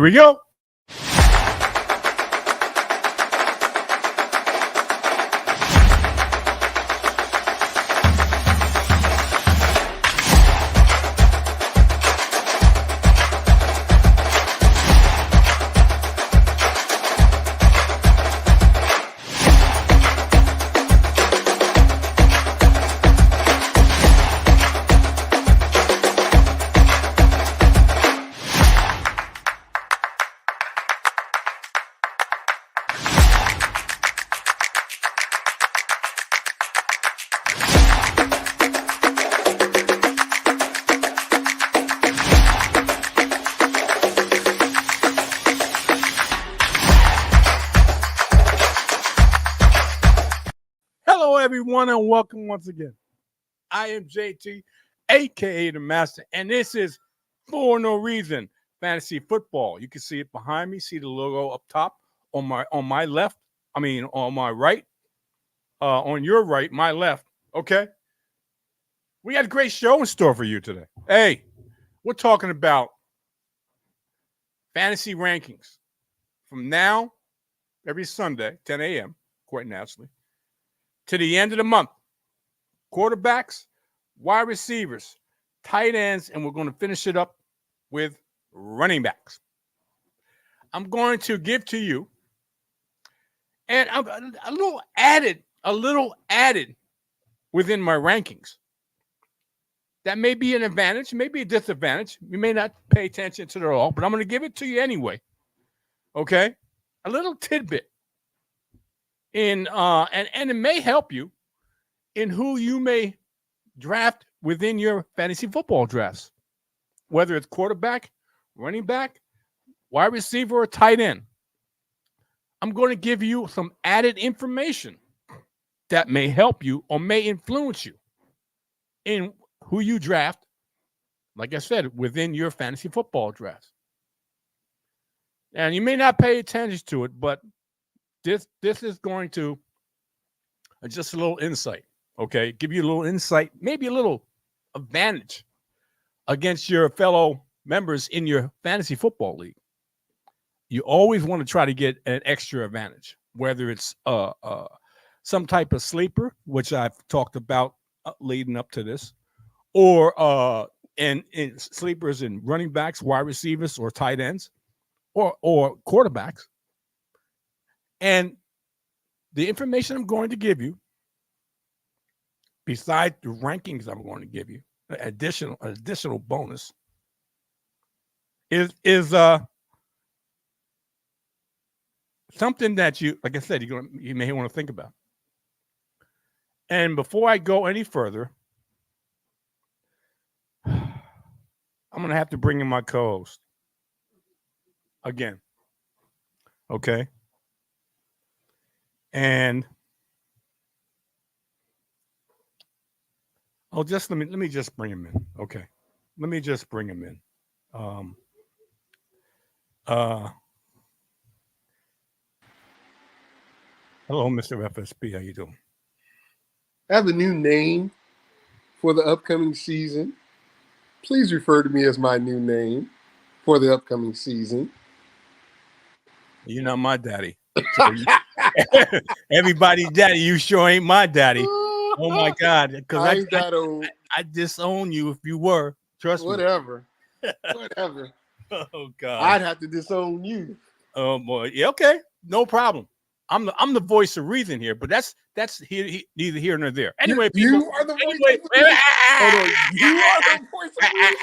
we go. Hello, everyone, and welcome once again. I am JT, aka the Master, and this is For No Reason Fantasy Football. You can see it behind me. See the logo up top on my left. I mean, on my right. On your right, my left. Okay. We got a great show in store for you today. Hey, we're talking about fantasy rankings from now every Sunday, 10 a.m. quite naturally, to the end of the month. Quarterbacks, wide receivers, tight ends, and we're going to finish it up with running backs. I'm going to give to you and a little added within my rankings. That may be an advantage, maybe a disadvantage. You may not pay attention to it at all, but I'm going to give it to you anyway. Okay? A little tidbit in and it may help you in who you may draft within your fantasy football drafts, whether it's quarterback, running back, wide receiver, or tight end. I'm going to give you some added information that may help you or may influence you in who you draft, like I said, within your fantasy football drafts. And you may not pay attention to it, but this is going to just a little insight. Okay, give you a little insight, maybe a little advantage against your fellow members in your fantasy football league. You always want to try to get an extra advantage, whether it's some type of sleeper, which I've talked about leading up to this, or in sleepers in running backs, wide receivers, or tight ends, or quarterbacks. And the information I'm going to give you, besides the rankings I'm going to give you, additional bonus is something that you, like I said, you may want to think about. And before I go any further, I'm going to have to bring in my co-host again. Okay? And let me just bring him in. Okay. Let me just bring him in. Hello, Mr. FSB. How you doing? I have a new name for the upcoming season. Please refer to me as my new name for the upcoming season. You're not my daddy. So everybody's daddy. You sure ain't my daddy. Oh my God! Because I disown you if you were. Trust me. Whatever. Oh God! I'd have to disown you. Oh boy. Yeah. Okay. No problem. I'm the voice of reason here, but that's neither here nor there. Anyway, people. You are the voice of reason. You are the voice of reason.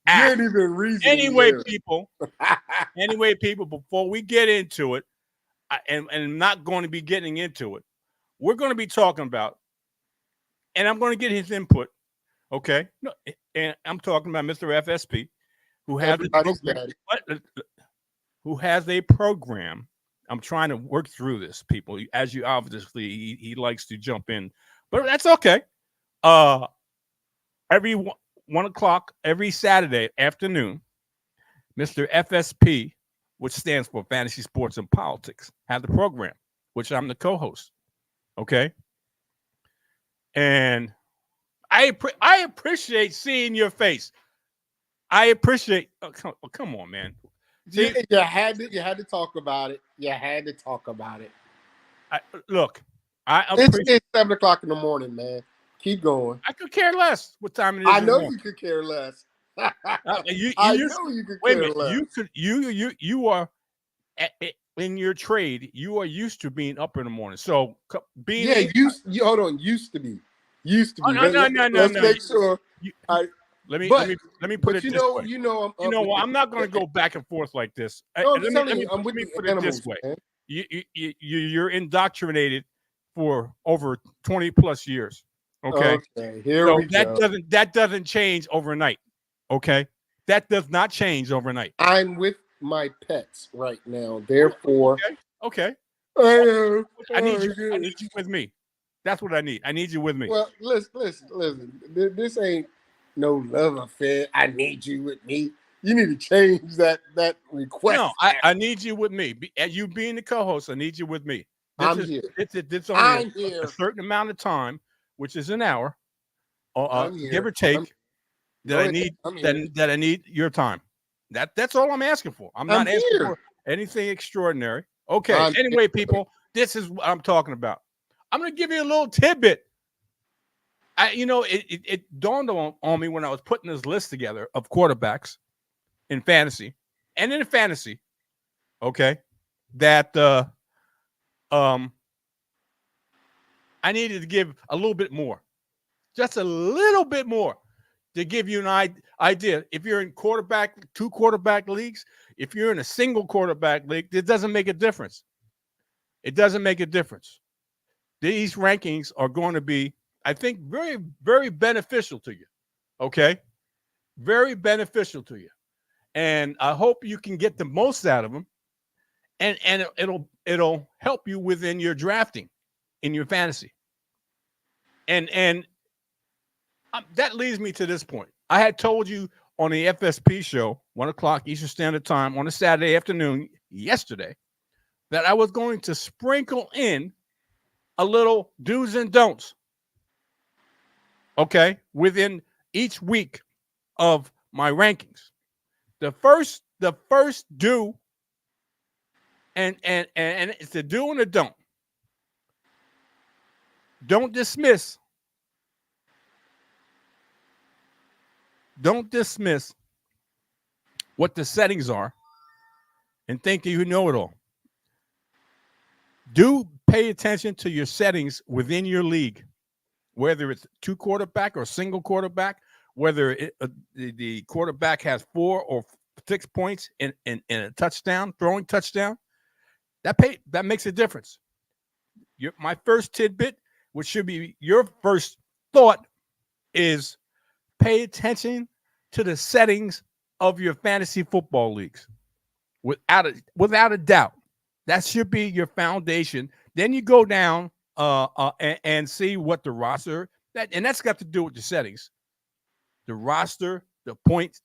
You ain't even reasoning. Anyway, people. Before we get into it, and I'm not going to be getting into it, we're going to be talking about. And I'm going to get his input, okay? No, and I'm talking about Mr. FSP, who has a program. I'm trying to work through this, people. As you obviously, he likes to jump in, but that's okay. Every 1 o'clock every Saturday afternoon, Mr. FSP, which stands for Fantasy Sports and Politics, has the program, which I'm the co-host. Okay. And I appreciate seeing your face. I appreciate. Oh, come on, man. See, you had to talk about it. You had to talk about it. Look, I It's appreciate. 7 o'clock in the morning, man. Keep going. I could care less what time it is I in the know morning. you could care less. You I used know you could wait a care minute. less. You are in your trade. You are used to being up in the morning. So being Yeah, hold on. Used to be. oh, no. Let's make sure. You, I let me but put it you this know way. you know I'm You up know with what? I'm not going to the, go back and forth like this. no, I'm Let telling me you, I'm with the put it this animals, way. man. You're indoctrinated for over 20 plus years. Okay. Okay, here So we go. that doesn't change overnight. Okay. That does not change overnight. I'm with my pets right now. Therefore, Okay. I I need you with me. That's what I need. I need you with me. Well, listen. This ain't no love affair. I need you with me. You need to change that request. No, I need you with me. You being the co-host, I need you with me. I'm here. It's only I'm a here. certain amount of time, which is an hour, I'm here. give or take, Go ahead. I'm here. that I need your time. That's all I'm asking for. I'm not asking here. for anything extraordinary. Okay. I'm Anyway, here. people, this is what I'm talking about. I'm going to give you a little tidbit. It dawned on me when I was putting this list together of quarterbacks in fantasy and in fantasy. Okay, that I needed to give a little bit more, just a little bit more, to give you an idea. If you're in two quarterback leagues, if you're in a single quarterback league, it doesn't make a difference. It doesn't make a difference. These rankings are going to be, I think, very, very beneficial to you. Okay, very beneficial to you, and I hope you can get the most out of them. And it'll help you within your drafting in your fantasy. And that leads me to this point. I had told you on the FSP show, 1:00 Eastern Standard Time on a Saturday afternoon yesterday, that I was going to sprinkle in a little do's and don'ts. Okay, within each week of my rankings. The first do, and it's a do and a don't. Don't dismiss what the settings are and think you know it all. Do pay attention to your settings within your league, whether it's two quarterback or single quarterback, whether the quarterback has 4 or 6 points in a touchdown, throwing touchdown. That makes a difference. My first tidbit, which should be your first thought, is pay attention to the settings of your fantasy football leagues. Without a doubt, that should be your foundation. Then you go down and see what the roster and that's got to do with the settings, the roster, the points.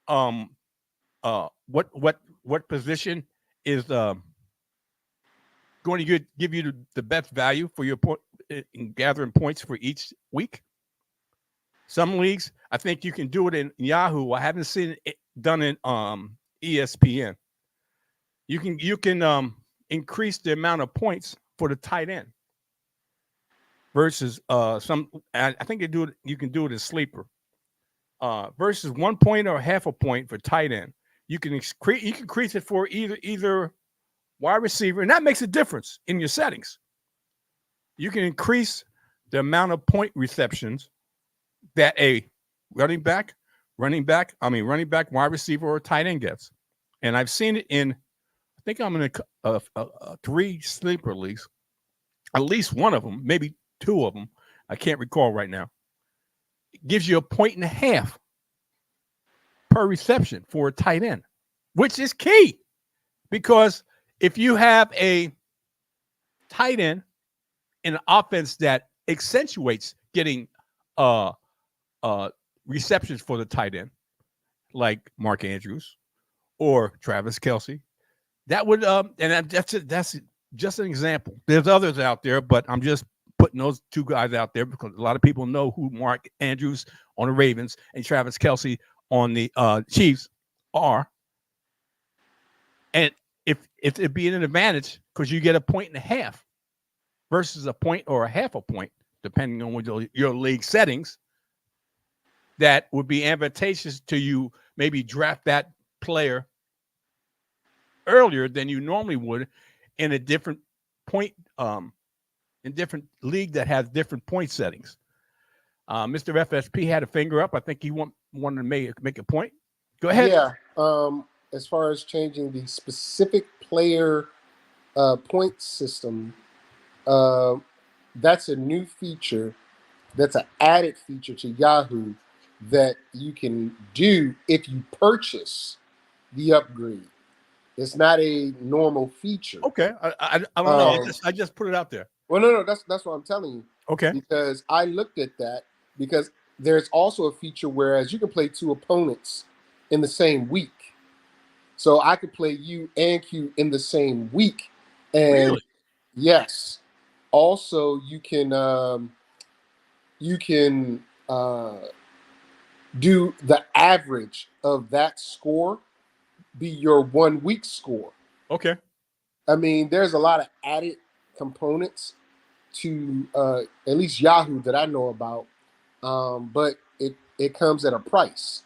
What position is going to give you the best value for your point in gathering points for each week. Some leagues, I think you can do it in Yahoo. I haven't seen it done in ESPN. You can increase the amount of points for the tight end versus some. I think you can do it in Sleeper versus 1 point or half a point for tight end. You can increase it for either wide receiver, and that makes a difference in your settings. You can increase the amount of point receptions that a running back, wide receiver, or tight end gets. And I've seen it in, I think I'm in 3 sleeper leagues, at least one of them, maybe 2 of them. I can't recall right now. It gives you 1.5 points per reception for a tight end, which is key, because if you have a tight end in an offense that accentuates getting receptions for the tight end, like Mark Andrews or Travis Kelce, that would and that's just an example. There's others out there, but I'm just putting those 2 guys out there because a lot of people know who Mark Andrews on the Ravens and Travis Kelce on the Chiefs are. And if it'd be an advantage because you get a point and a half versus a point or a half a point, depending on what your league settings, that would be advantageous to you. Maybe draft that player earlier than you normally would in a different point, in different league that has different point settings. Mr. FSP had a finger up. I think he wanted to make a point. Go ahead. Yeah. As far as changing the specific player point system, that's a new feature. That's an added feature to Yahoo that you can do if you purchase the upgrade. It's not a normal feature. Okay. I don't know. I just put it out there. Well, no, that's what I'm telling you. Okay. Because I looked at that because there's also a feature whereas you can play two opponents in the same week. So I could play you and Q in the same week. And Really? yes. Also you can do the average of that score be your 1 week score. Okay. I mean, there's a lot of added components to at least Yahoo that I know about, but it comes at a price.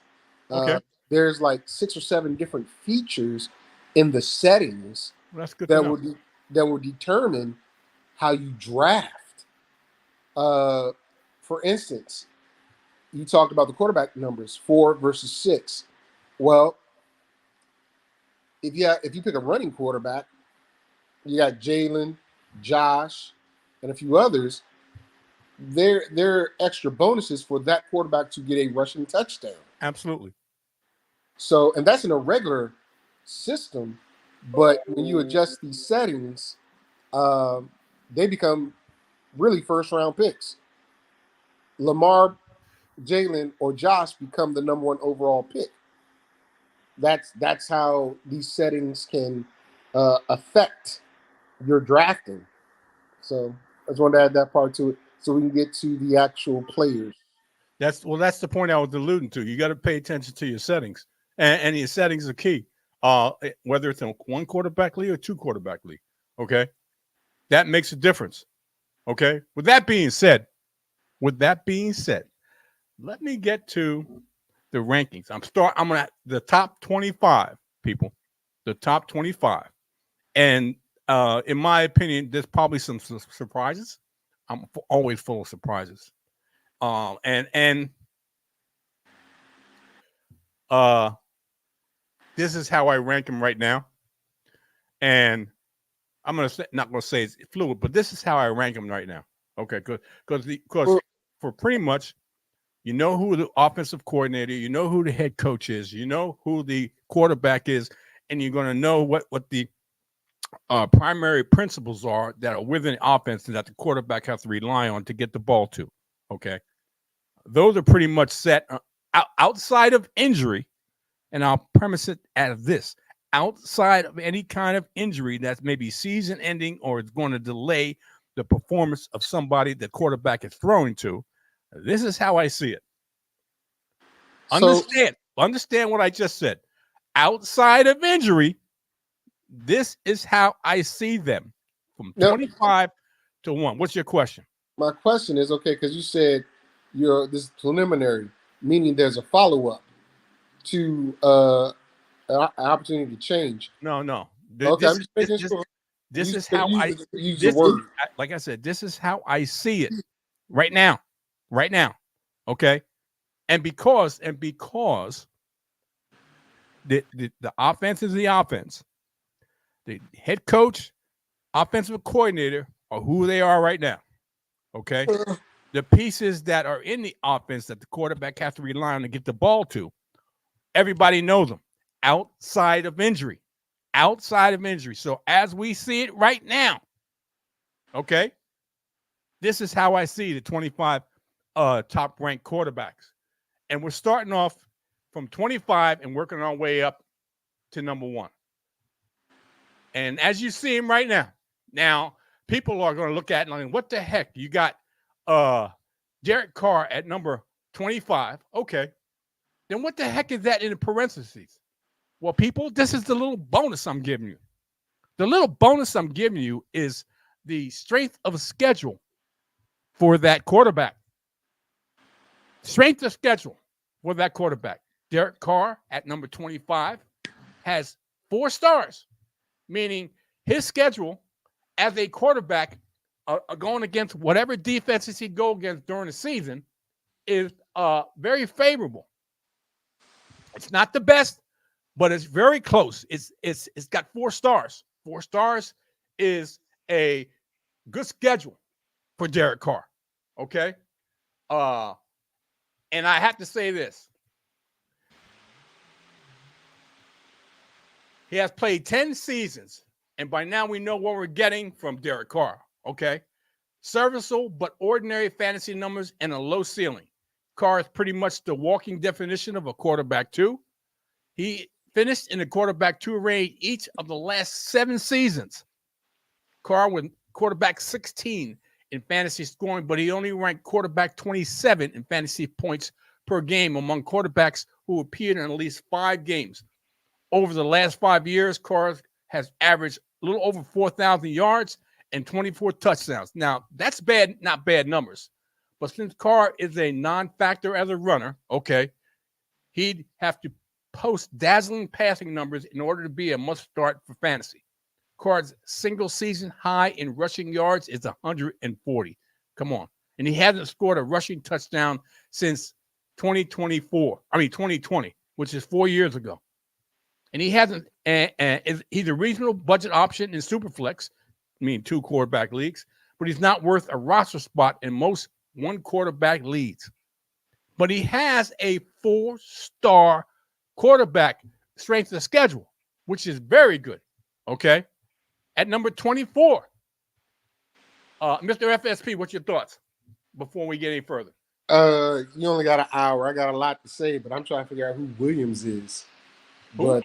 Okay. There's like 6 or 7 different features in the settings That's good that to know. that will determine how you draft. For instance, you talked about the quarterback numbers 4 versus 6. Well, if you pick a running quarterback, you got Jalen, Josh, and a few others. There are extra bonuses for that quarterback to get a rushing touchdown. Absolutely. So, and that's in a regular system, but when you adjust these settings, they become really first round picks. Lamar, Jalen, or Josh become the number 1 overall pick. That's how these settings can affect your drafting. So I just wanted to add that part to it so we can get to the actual players. That's the point I was alluding to. You got to pay attention to your settings, and your settings are key. Whether it's in 1 quarterback league or 2 quarterback league, okay, that makes a difference. Okay. With that being said, let me get to the rankings. I'm gonna the top 25 people, the top 25, and in my opinion, there's probably some surprises. I'm always full of surprises. And this is how I rank them right now. And I'm not gonna say it's fluid, but this is how I rank them right now. Okay, good. Because for pretty much, you know who the offensive coordinator, you know who the head coach is, you know who the quarterback is, and you're gonna know what the primary principles are that are within the offense and that the quarterback has to rely on to get the ball to. Okay, those are pretty much set outside of injury, and I'll premise it as this: outside of any kind of injury that's maybe season ending or it's going to delay the performance of somebody the quarterback is throwing to. This is how I see it. Understand what I just said. Outside of injury, this is how I see them from 25 to 1. What's your question? My question is, okay, because you said this preliminary, meaning there's a follow-up to an opportunity to change. No. Okay, I'm just making sure. This is how I use the word. Like I said, this is how I see it right now. Okay. And because the offense is the offense, the head coach, offensive coordinator are who they are right now. Okay. The pieces that are in the offense that the quarterback has to rely on to get the ball to, everybody knows them outside of injury. So as we see it right now, okay, this is how I see the 25 top ranked quarterbacks. And we're starting off from 25 and working our way up to number 1. And as you see him right now people are going to look at it like, what the heck? You got Derek Carr at number 25. Okay. Then what the heck is that in the parentheses? Well, people, this is the little bonus I'm giving you. The little bonus I'm giving you is the strength of a schedule for that quarterback. Strength of schedule for that quarterback. Derek Carr at number 25 has 4 stars, meaning his schedule as a quarterback going against whatever defenses he go against during the season is very favorable. It's not the best, but it's very close. It's got 4 stars. 4 stars is a good schedule for Derek Carr. Okay. And I have to say this. He has played 10 seasons, and by now we know what we're getting from Derek Carr. Okay. Serviceable but ordinary fantasy numbers and a low ceiling. Carr is pretty much the walking definition of a quarterback 2. He finished in the quarterback 2 range each of the last 7 seasons. Carr was quarterback 16 in fantasy scoring, but he only ranked quarterback 27 in fantasy points per game among quarterbacks who appeared in at least 5 games. Over the last 5 years, Carr has averaged a little over 4,000 yards and 24 touchdowns. Now, that's bad, not bad numbers. But since Carr is a non-factor as a runner, okay, he'd have to post dazzling passing numbers in order to be a must-start for fantasy. Carr's single-season high in rushing yards is 140. Come on. And he hasn't scored a rushing touchdown since 2020, which is 4 years ago. And he hasn't, he's a reasonable budget option in Superflex, 2 quarterback leagues, but he's not worth a roster spot in most 1 quarterback leagues. But he has a 4-star quarterback strength of schedule, which is very good. Okay. At number 24, Mr. FSP, what's your thoughts before we get any further? You only got an hour. I got a lot to say, but I'm trying to figure out who Williams is. Who? But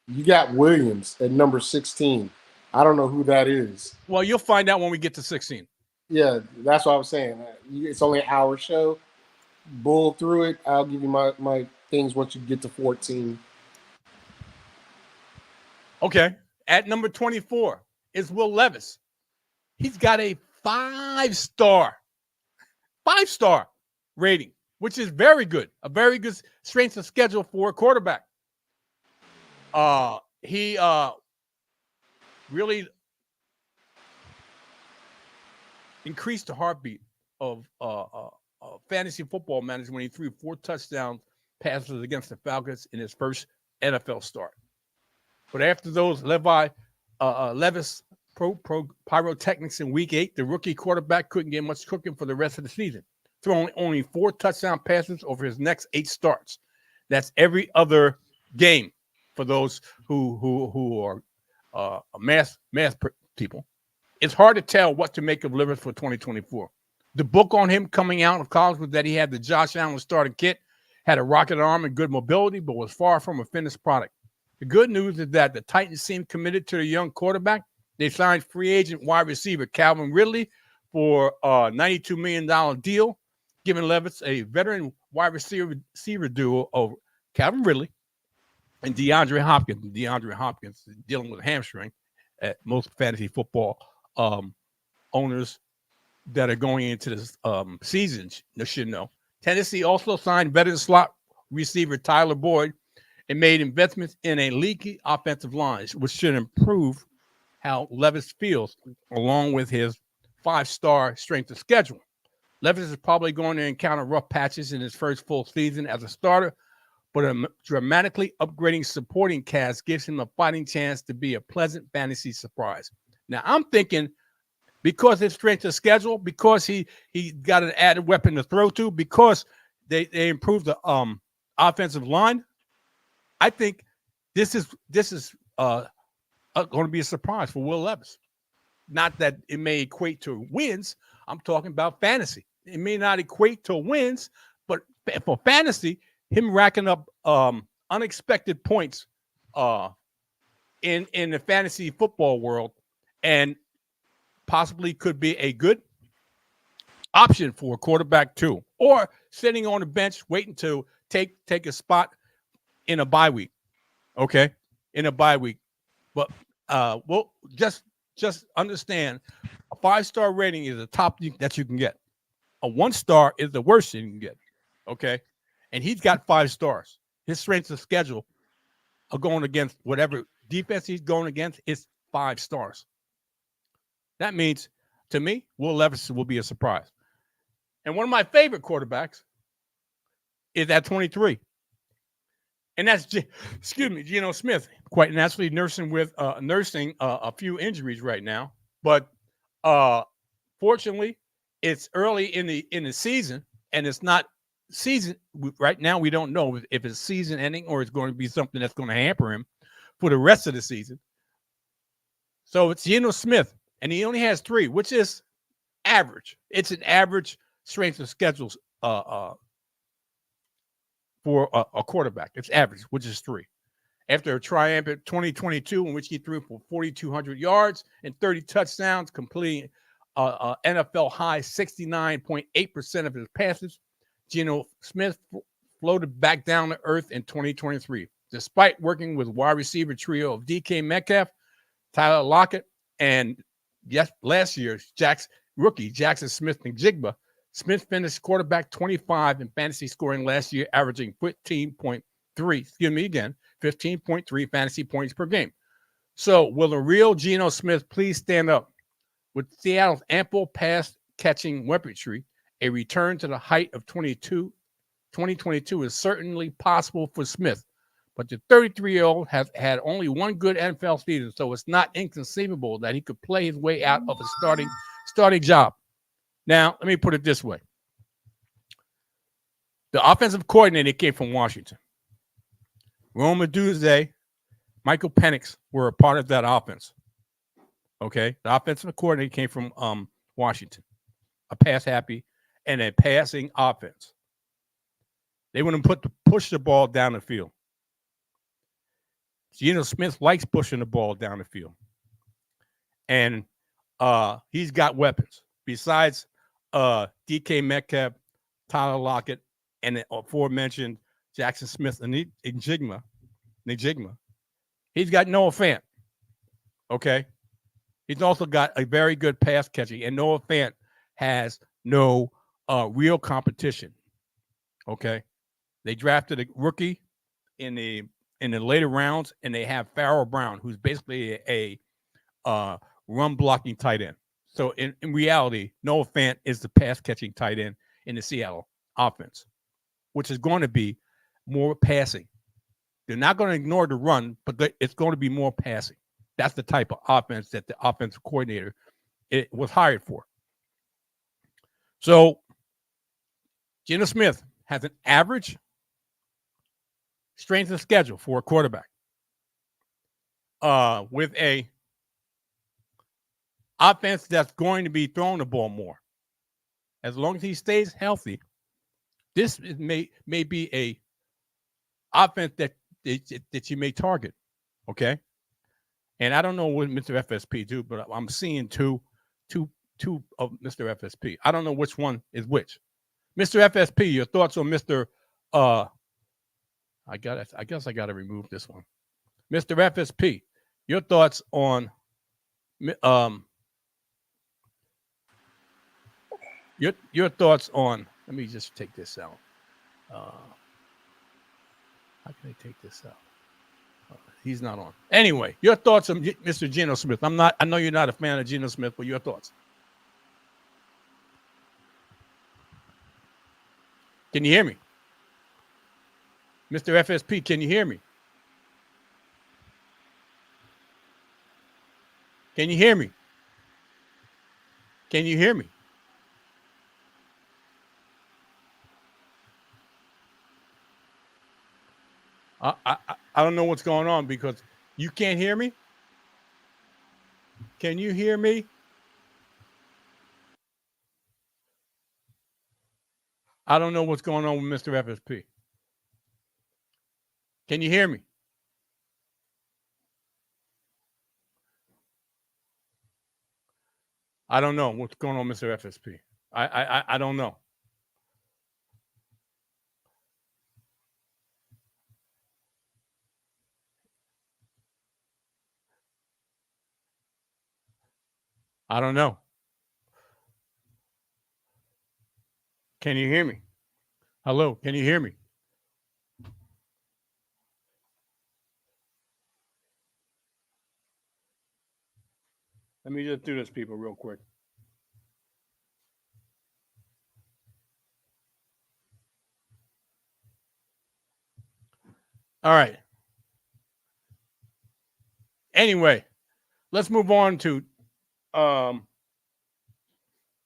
you got Williams at number 16. I don't know who that is. Well, you'll find out when we get to 16. Yeah, that's what I was saying. It's only an hour show. Bull through it. I'll give you my things once you get to 14. Okay. At number 24 is Will Levis. He's got a 5-star rating, which is very good. A very good strength of schedule for a quarterback. He really increased the heartbeat of fantasy football managers when he threw 4 touchdown passes against the Falcons in his first NFL start. But after those Levis pyrotechnics in week 8, the rookie quarterback couldn't get much cooking for the rest of the season, throwing only 4 touchdown passes over his next 8 starts. That's every other game for those who are math people. It's hard to tell what to make of Levis for 2024. The book on him coming out of college was that he had the Josh Allen starter kit, had a rocket arm and good mobility, but was far from a finished product. The good news is that the Titans seem committed to the young quarterback. They signed free agent wide receiver Calvin Ridley for a $92 million deal, giving Levis a veteran wide receiver duo of Calvin Ridley and DeAndre Hopkins. DeAndre Hopkins is dealing with a hamstring at most fantasy football owners that are going into this season should know. Tennessee also signed veteran slot receiver Tyler Boyd and made investments in a leaky offensive line, which should improve how Levis feels, along with his 5-star strength of schedule. Levis is probably going to encounter rough patches in his first full season as a starter, but a dramatically upgrading supporting cast gives him a fighting chance to be a pleasant fantasy surprise. Now, I'm thinking because his strength of schedule, because he got an added weapon to throw to, because they improved the offensive line, I think this is going to be a surprise for Will Levis. Not that it may equate to wins. I'm talking about fantasy. It may not equate to wins, but for fantasy, him racking up unexpected points in the fantasy football world, and possibly could be a good option for a quarterback too, or sitting on the bench waiting to take a spot in a bye week. Okay. in a bye week. But well, just understand a 5-star rating is the top that you can get. A 1-star is the worst you can get. Okay. And he's got 5 stars. His strength of schedule are going against whatever defense he's going against is 5 stars. That means, to me, Will Levis will be a surprise. And one of my favorite quarterbacks is at 23. And that's, Geno Smith, quite naturally nursing a few injuries right now. But fortunately, it's early in the season, and it's not season right now. We don't know if it's season ending or it's going to be something that's going to hamper him for the rest of the season. So it's Geno Smith, and he only has 3, which is average. It's an average strength of schedules for a quarterback. It's average, which is 3. After a triumphant 2022 in which he threw for 4,200 yards and 30 touchdowns, completing NFL high 69.8% of his passes, Geno Smith floated back down to earth in 2023. Despite working with wide receiver trio of DK Metcalf, Tyler Lockett, and last year's rookie Jackson Smith-Njigba, Smith finished quarterback 25 in fantasy scoring last year, averaging 15.3 fantasy points per game. So will the real Geno Smith please stand up? With Seattle's ample pass-catching weaponry, a return to the height of 2022 is certainly possible for Smith. But the 33-year-old has had only one good NFL season, so it's not inconceivable that he could play his way out of a starting job. Now, let me put it this way. The offensive coordinator came from Washington. Rome Odunze, Michael Penix were a part of that offense. Okay? The offensive coordinator came from Washington, a pass-happy and a passing offense. They wouldn't push the ball down the field. Geno Smith likes pushing the ball down the field. And he's got weapons. Besides DK Metcalf, Tyler Lockett, and the aforementioned Jackson Smith and Njigma, he's got Noah Fant. Okay? He's also got a very good pass catching, and Noah Fant has no real competition. Okay? They drafted a rookie in the later rounds, and they have Farrell Brown, who's basically a run blocking tight end. So in reality, Noah Fant is the pass catching tight end in the Seattle offense, which is going to be more passing. They're not going to ignore the run, but it's going to be more passing. That's the type of offense that the offensive coordinator was hired for. So Geno Smith has an average strength of schedule for a quarterback with a offense that's going to be throwing the ball more. As long as he stays healthy, this may be a offense that you may target. Okay, and I don't know what Mr. FSP do, but I'm seeing two of Mr. FSP. I don't know which one is which. Mr. FSP, your thoughts on Mr. I guess I got to remove this one. Mr. FSP, your thoughts on your thoughts on. Let me just take this out. How can I take this out? He's not on. Anyway, your thoughts on Mr. Geno Smith. I know you're not a fan of Geno Smith, but your thoughts. Can you hear me? Mr. FSP, can you hear me? Can you hear me? Can you hear me? I don't know what's going on because you can't hear me. Can you hear me? I don't know what's going on with Mr. FSP. Can you hear me? I don't know what's going on, Mr. FSP. I don't know. I don't know. Can you hear me? Hello, can you hear me? Let me just do this, people, real quick. All right. Anyway, let's move on to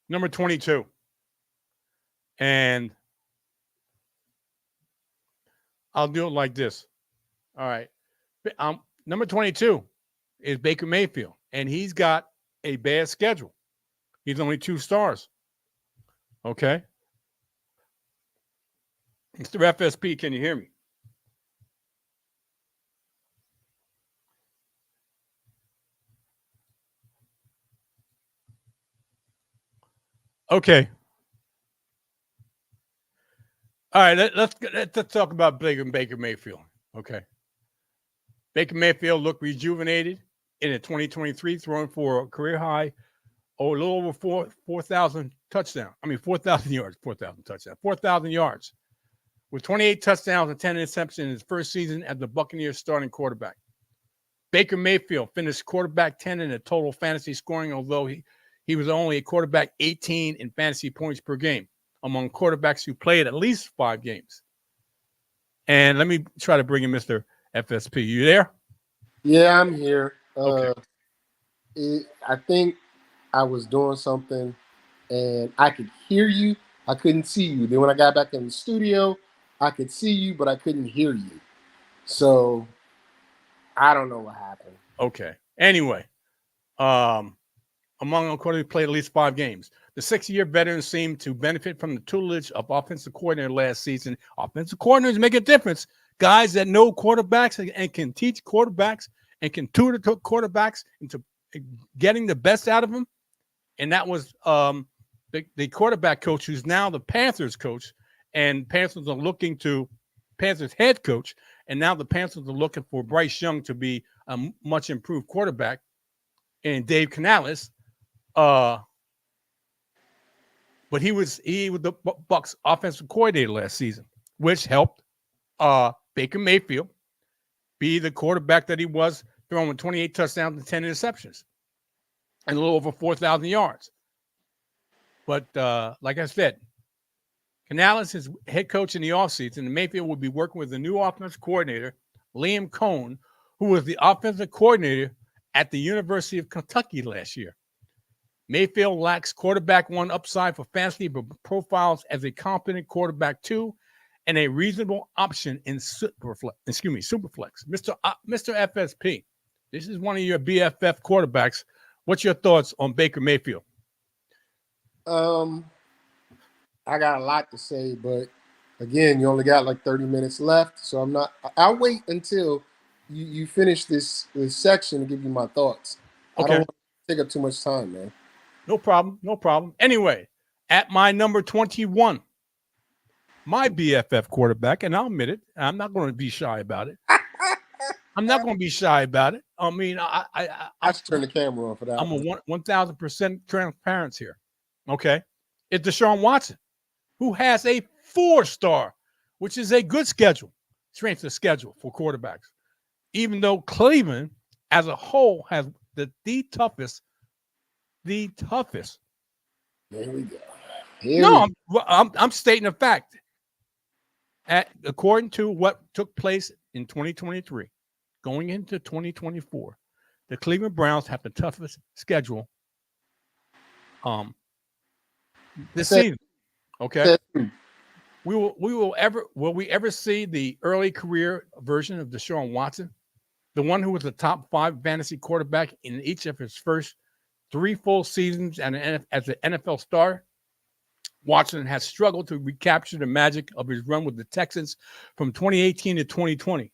number 22. And I'll do it like this. All right. Number 22 is Baker Mayfield, and he's got a bad schedule. He's only 2 stars. Okay. Mr. FSP, can you hear me? Okay. All right, let's talk about Baker Mayfield. Okay. Baker Mayfield looked rejuvenated in 2023, throwing for a career high, a little over 4,000 touchdowns. 4,000 yards, 4,000 touchdowns, 4,000 yards, with 28 touchdowns and 10 interceptions in his first season as the Buccaneers starting quarterback. Baker Mayfield finished quarterback 10 in the total fantasy scoring, although he was only a quarterback 18 in fantasy points per game among quarterbacks who played at least 5 games. And let me try to bring in Mr. FSP. You there? Yeah, I'm here. Okay. I think I was doing something and I could hear you. I couldn't see you. Then when I got back in the studio, I could see you, but I couldn't hear you. So I don't know what happened. Okay. Anyway, among them, quarterbacks played at least 5 games. The 6-year veteran seemed to benefit from the tutelage of offensive coordinator last season. Offensive coordinators make a difference. Guys that know quarterbacks and can teach quarterbacks and can tutor quarterbacks into getting the best out of them. And that was the quarterback coach who's now the Panthers coach. And Panthers are looking to Panthers head coach. And now the Panthers are looking for Bryce Young to be a much improved quarterback. And Dave Canales, but he was the Bucs offensive coordinator last season, which helped Baker Mayfield be the quarterback that he was, throwing 28 touchdowns and 10 interceptions and a little over 4,000 yards. But like I said, Canales is head coach in the offseason, and Mayfield will be working with the new offensive coordinator, Liam Cohn, who was the offensive coordinator at the University of Kentucky last year. Mayfield lacks quarterback 1 upside for fantasy, but profiles as a competent quarterback 2 and a reasonable option in Superflex. Mr. FSP, this is one of your BFF quarterbacks. What's your thoughts on Baker Mayfield? I got a lot to say, but again, you only got like 30 minutes left, so I'll wait until you finish this section to give you my thoughts. Okay. I don't want to take up too much time, man. No problem. Anyway, at my number 21, my BFF quarterback, and I'll admit it, I'm not going to be shy about it. I mean, I should turn the camera on for that. I'm a 1,000% transparent here. Okay. It's Deshaun Watson, who has a 4-star, which is a good strength of schedule for quarterbacks, even though Cleveland as a whole has the toughest. There we go. I'm stating a fact. According to what took place in 2023, going into 2024, the Cleveland Browns have the toughest schedule this season. Okay. Will we ever see the early career version of Deshaun Watson, the one who was the top 5 fantasy quarterback in each of his first 3 full seasons as an NFL star? Watson has struggled to recapture the magic of his run with the Texans from 2018 to 2020.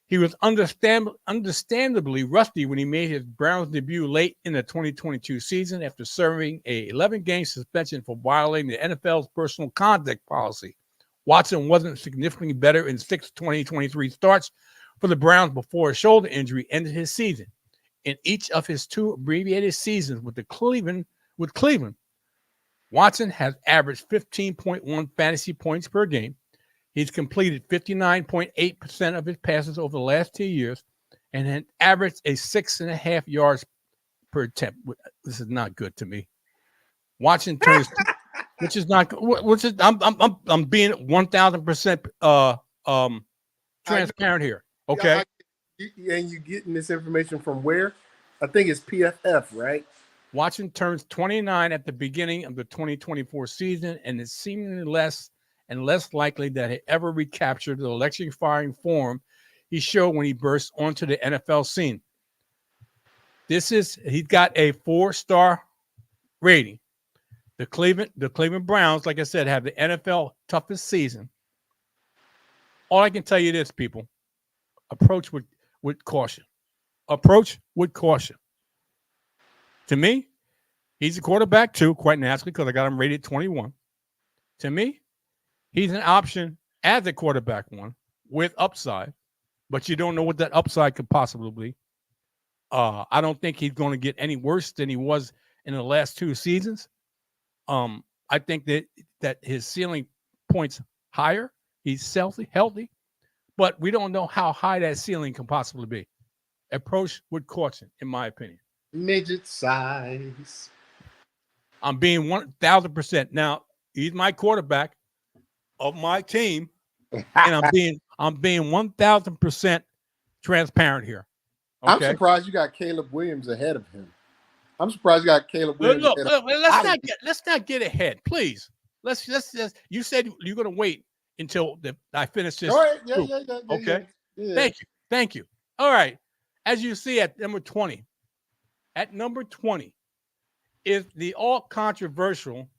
He was understandably rusty when he made his Browns debut late in the 2022 season after serving a 11-game suspension for violating the NFL's personal conduct policy. Watson wasn't significantly better in 6 2023 starts for the Browns before a shoulder injury ended his season. in each of his 2 abbreviated seasons with Cleveland, Watson has averaged 15.1 fantasy points per game. He's completed 59.8% of his passes over the last 2 years and had averaged a 6.5 yards per attempt. This is not good to me. Watson turns, which is not, which is I'm being 1,000% transparent here. Okay. And you getting this information from where? I think it's PFF, right? Watson turns 29 at the beginning of the 2024 season, and it's seemingly less and less likely that he ever recaptured the electrifying form he showed when he burst onto the NFL scene. He's got a 4-star rating. The Cleveland Browns, like I said, have the NFL toughest season. All I can tell you this, people, approach with caution. Approach with caution. To me, he's a quarterback too, quite naturally, because I got him rated 21. To me, he's an option as a quarterback one with upside, but you don't know what that upside could possibly be. I don't think he's going to get any worse than he was in the last 2 seasons. I think that his ceiling points higher. He's healthy, but we don't know how high that ceiling can possibly be. Approach with caution, in my opinion. Midget size. I'm being 1,000%. Now, he's my quarterback of my team, and I'm being 1,000% transparent here. Okay? I'm surprised you got Caleb Williams ahead of him. I'm surprised you got Caleb Williams. Look, let's not get ahead, please. Let's just. You said you're going to wait until I finish this. All right, yeah. Okay. Yeah. Thank you. All right. As you see at number 20, is the all controversial,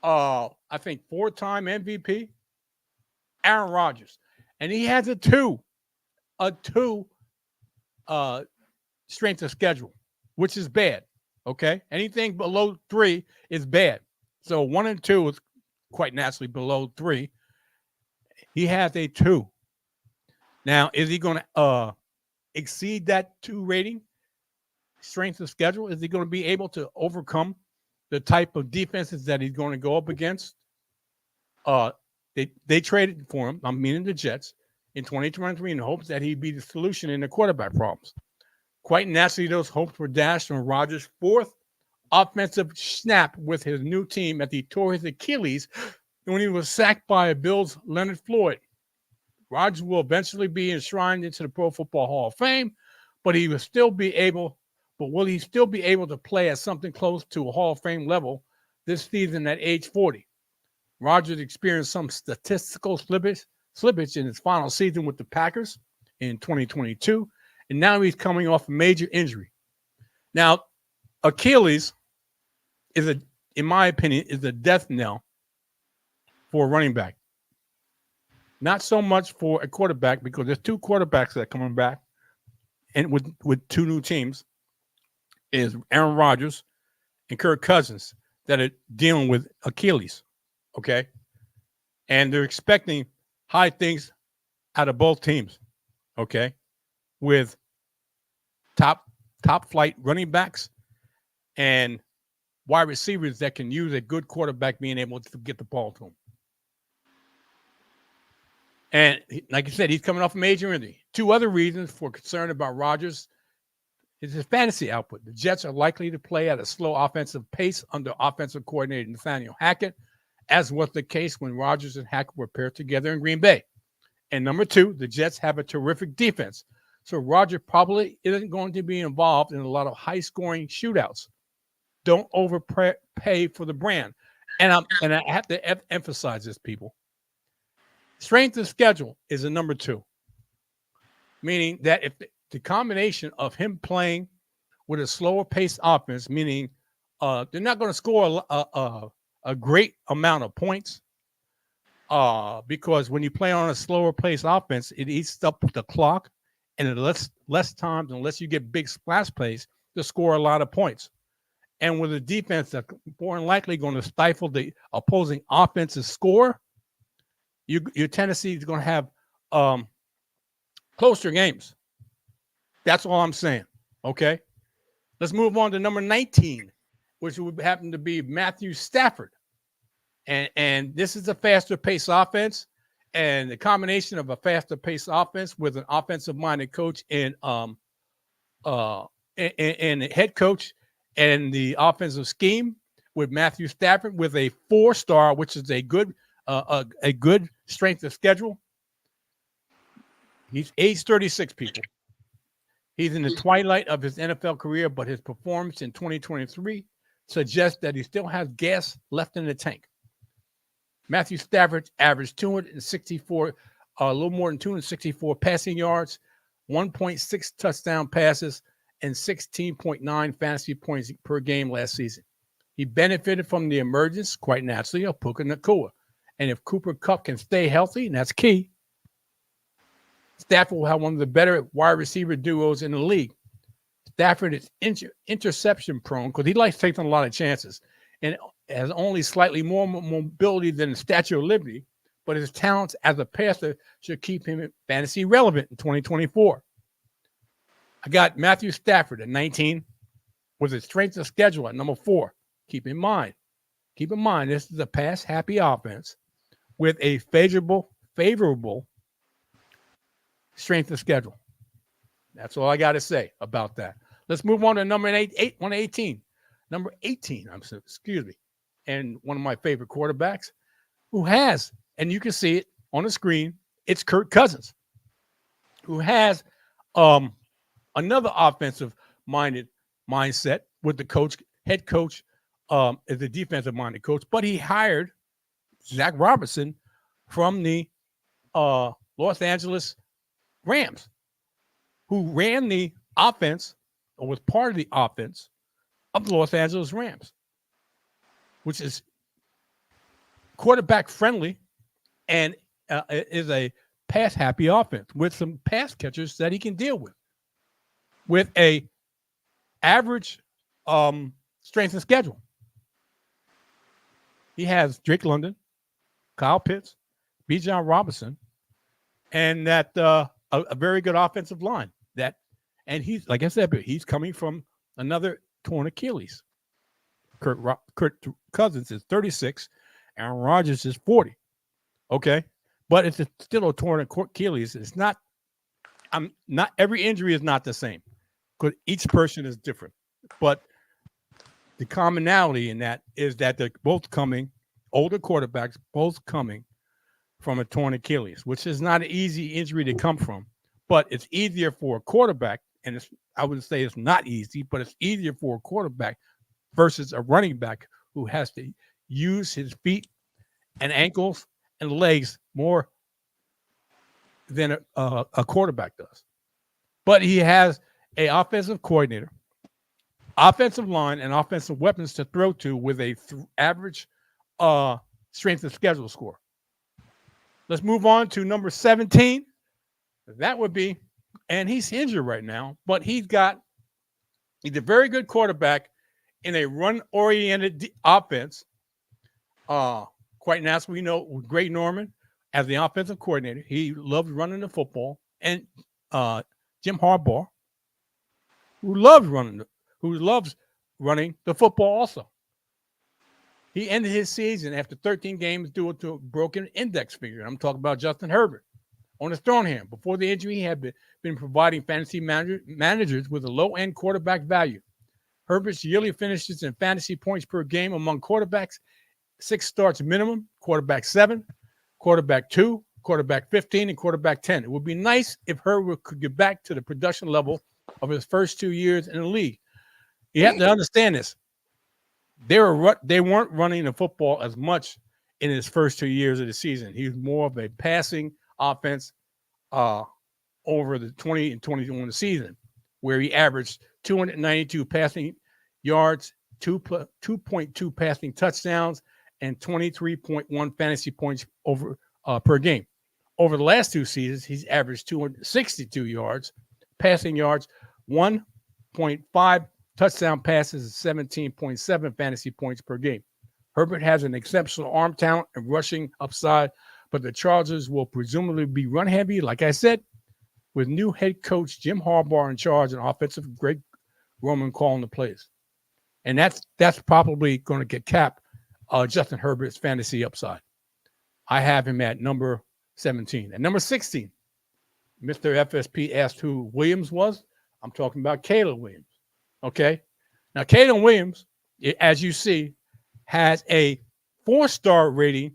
I think 4-time MVP, Aaron Rodgers, and he has a two strength of schedule, which is bad. Okay, anything below 3 is bad. So 1 and 2 is quite naturally below 3. He has a 2. Now, is he going to exceed that 2 rating? Strength of schedule? Is he going to be able to overcome the type of defenses that he's going to go up against? They traded for him, I'm meaning the Jets, in 2023 in hopes that he'd be the solution in the quarterback problems. Quite naturally, those hopes were dashed on Rodgers' 4th offensive snap with his new team as he tore his Achilles when he was sacked by a Bills' Leonard Floyd. Rodgers will eventually be enshrined into the Pro Football Hall of Fame, but will he still be able to play at something close to a Hall of Fame level this season at age 40? Rodgers experienced some statistical slippage in his final season with the Packers in 2022, and now he's coming off a major injury. Now, Achilles in my opinion, is a death knell for a running back. Not so much for a quarterback, because there's 2 quarterbacks that are coming back, and with 2 new teams, is Aaron Rodgers and Kirk Cousins that are dealing with Achilles. Okay, and they're expecting high things out of both teams. Okay, with top flight running backs and wide receivers that can use a good quarterback being able to get the ball to him. And like I said, he's coming off a major injury. 2 other reasons for concern about Rodgers is his fantasy output. The Jets are likely to play at a slow offensive pace under offensive coordinator Nathaniel Hackett, as was the case when Rodgers and Hackett were paired together in Green Bay. And number 2, the Jets have a terrific defense. So Rodgers probably isn't going to be involved in a lot of high-scoring shootouts. Don't overpay for the brand. And I have to emphasize this, people. Strength of schedule is a number 2, meaning that if the combination of him playing with a slower paced offense, meaning they're not going to score a great amount of points, because when you play on a slower paced offense, it eats up the clock, and it less time unless you get big splash plays to score a lot of points. And with a defense that's more than likely going to stifle the opposing offense's score, your Tennessee is going to have closer games. That's all I'm saying. Okay. Let's move on to number 19, which would happen to be Matthew Stafford. And this is a faster pace offense. And the combination of a faster pace offense with an offensive minded coach and head coach and the offensive scheme with Matthew Stafford with a 4-star, which is a good strength of schedule. He's age 36, people. He's in the twilight of his NFL career, but his performance in 2023 suggests that he still has gas left in the tank. Matthew Stafford averaged 264, a little more than 264 passing yards, 1.6 touchdown passes, and 16.9 fantasy points per game last season. He benefited from the emergence, quite naturally, of Puka Nacua. And if Cooper Kupp can stay healthy, and that's key, Stafford will have one of the better wide receiver duos in the league. Stafford is interception prone because he likes taking a lot of chances and has only slightly more mobility than the Statue of Liberty, but his talents as a passer should keep him fantasy relevant in 2024. I got Matthew Stafford at 19 with his strength of schedule at number 4. Keep in mind, this is a pass-happy offense with a favorable strength of schedule. That's all I got to say about that. Let's move on to number 18. Number 18, excuse me, and one of my favorite quarterbacks who has, and you can see it on the screen, it's Kirk Cousins, who has another offensive mindset with the head coach is a defensive minded coach, but he hired Zach Robertson from the Los Angeles Rams, who ran the offense or was part of the offense of the Los Angeles Rams, which is quarterback friendly and is a pass happy offense with some pass catchers that he can deal with a average strength of schedule. He has Drake London, Kyle Pitts, Bijan Robinson, and that a very good offensive line. And he's, like I said, he's coming from another torn Achilles. Kirk Cousins is 36, Aaron Rodgers is 40. Okay, but it's still a torn Achilles. It's not. Not every injury is not the same because each person is different. But the commonality in that is that they're both older quarterbacks, both coming from a torn Achilles, which is not an easy injury to come from. But it's easier for a quarterback, and I wouldn't say it's not easy, but it's easier for a quarterback versus a running back who has to use his feet and ankles and legs more than a quarterback does. But he has an offensive coordinator, offensive line, and offensive weapons to throw to with a average strength of schedule score. Let's move on to number 17. That would be, and he's injured right now, but he's a very good quarterback in a run-oriented offense. Quite naturally, we know Greg Norman as the offensive coordinator. He loves running the football, and Jim Harbaugh, who loves running the football also. He ended his season after 13 games due to a broken index finger. I'm talking about Justin Herbert on his throwing hand. Before the injury, he had been providing fantasy managers with a low-end quarterback value. Herbert's yearly finishes in fantasy points per game among quarterbacks, 6 starts minimum, quarterback 7, quarterback 2, quarterback 15, and quarterback 10. It would be nice if Herbert could get back to the production level of his first 2 years in the league. You have to understand this. They weren't running the football as much in his first 2 years of the season. He was more of a passing offense over the 20 and 21 season, where he averaged 292 passing yards, 2.2 passing touchdowns, and 23.1 fantasy points over per game. Over the last 2 seasons, he's averaged 262 yards, passing yards, 1.5 touchdown passes, and 17.7 fantasy points per game. Herbert has an exceptional arm talent and rushing upside, but the Chargers will presumably be run heavy, like I said, with new head coach Jim Harbaugh in charge and offensive Roman calling the plays. And that's probably going to get capped Justin Herbert's fantasy upside. I have him at number 17. At number 16, Mr. FSP asked who Williams was. I'm talking about Caleb Williams. Okay. Now, Caleb Williams, as you see, has a 4-star rating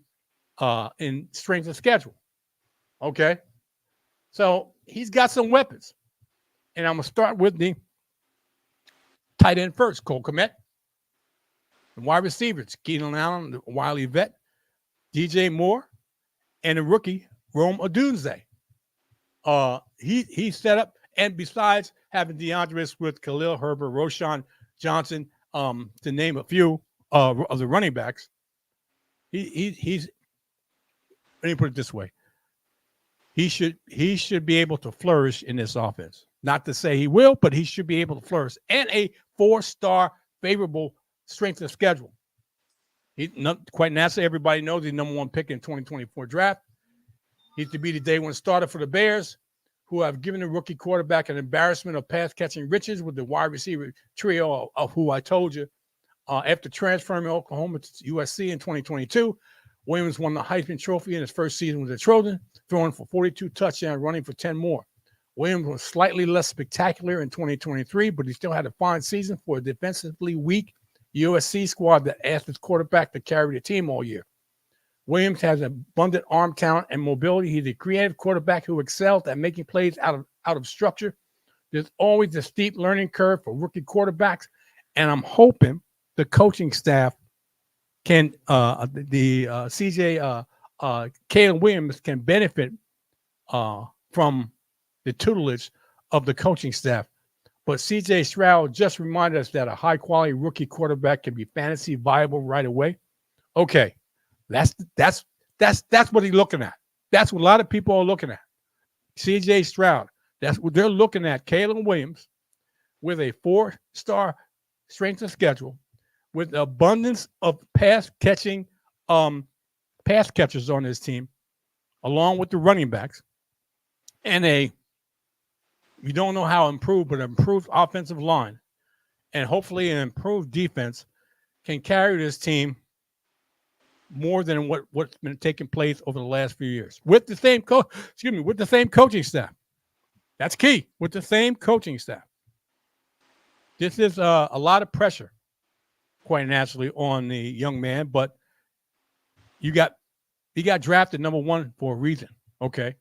in strength of schedule. Okay. So he's got some weapons. And I'm going to start with the tight end first, Cole Kmet. The wide receivers, Keenan Allen, the wily vet, DJ Moore, and the rookie, Rome Odunze. He's set up, and besides having DeAndre Swift, Khalil Herbert, Roshan Johnson, to name a few of the running backs, he's. Let me put it this way: he should be able to flourish in this offense. Not to say he will, but he should be able to flourish. And a 4-star favorable strength of schedule. Quite naturally, everybody knows he's number 1 pick in 2024 draft. He's to be the day 1 starter for the Bears, who have given the rookie quarterback an embarrassment of pass-catching riches with the wide receiver trio of who I told you. After transferring to Oklahoma to USC in 2022, Williams won the Heisman Trophy in his first season with the Trojans, throwing for 42 touchdowns, running for 10 more. Williams was slightly less spectacular in 2023, but he still had a fine season for a defensively weak USC squad that asked its quarterback to carry the team all year. Williams has abundant arm talent and mobility. He's a creative quarterback who excels at making plays out of structure. There's always a steep learning curve for rookie quarterbacks, and I'm hoping the coaching staff can Caleb Williams can benefit from the tutelage of the coaching staff. But C.J. Stroud just reminded us that a high-quality rookie quarterback can be fantasy viable right away. Okay, that's what he's looking at. That's what a lot of people are looking at. C.J. Stroud. That's what they're looking at. Caleb Williams with a 4-star strength of schedule, with abundance of pass catchers on his team, along with the running backs, and we don't know how improved, but improved offensive line, and hopefully an improved defense can carry this team more than what's been taking place over the last few years with the same with the same coaching staff. That's key, with the same coaching staff. This is a lot of pressure, quite naturally, on the young man, but he got drafted number 1 for a reason. Okay,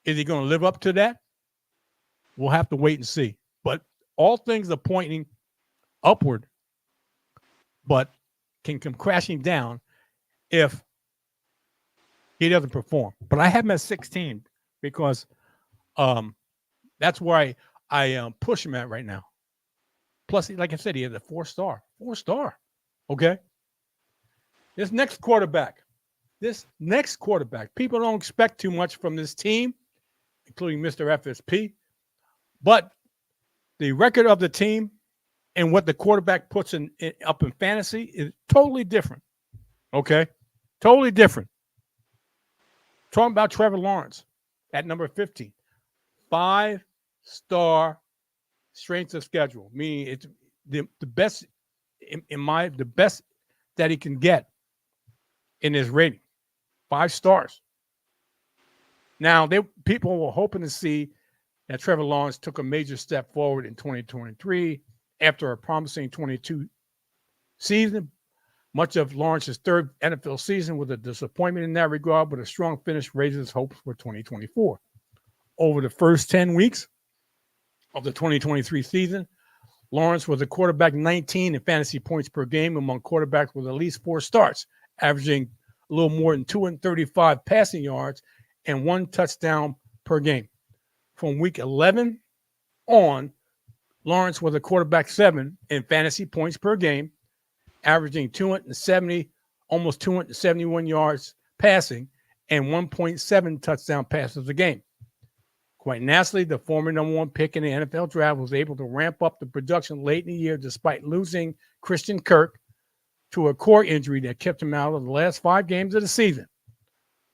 is he going to live up to that? We'll have to wait and see. But all things are pointing upward, but can come crashing down if he doesn't perform. But I have him at 16 because that's where I push him at right now. Plus, like I said, he has a 4-star. 4-star. Okay? This next quarterback, people don't expect too much from this team, including Mr. FSP. But the record of the team and what the quarterback puts up in fantasy is totally different. Okay? Totally different. Talking about Trevor Lawrence at number 15. 5-star strength of schedule, meaning it's the best the best that he can get in his rating. 5 stars. Now, people were hoping to see that Trevor Lawrence took a major step forward in 2023 after a promising 22 season. Much of Lawrence's 3rd NFL season was a disappointment in that regard, but a strong finish raises hopes for 2024. Over the first 10 weeks of the 2023 season, Lawrence was a quarterback 19 in fantasy points per game among quarterbacks with at least 4 starts, averaging a little more than 235 passing yards and 1 touchdown per game. From week 11 on, Lawrence was a quarterback 7 in fantasy points per game, averaging 270, almost 271 yards passing, and 1.7 touchdown passes a game. Quite naturally, the former number 1 pick in the NFL draft was able to ramp up the production late in the year despite losing Christian Kirk to a core injury that kept him out of the last 5 games of the season.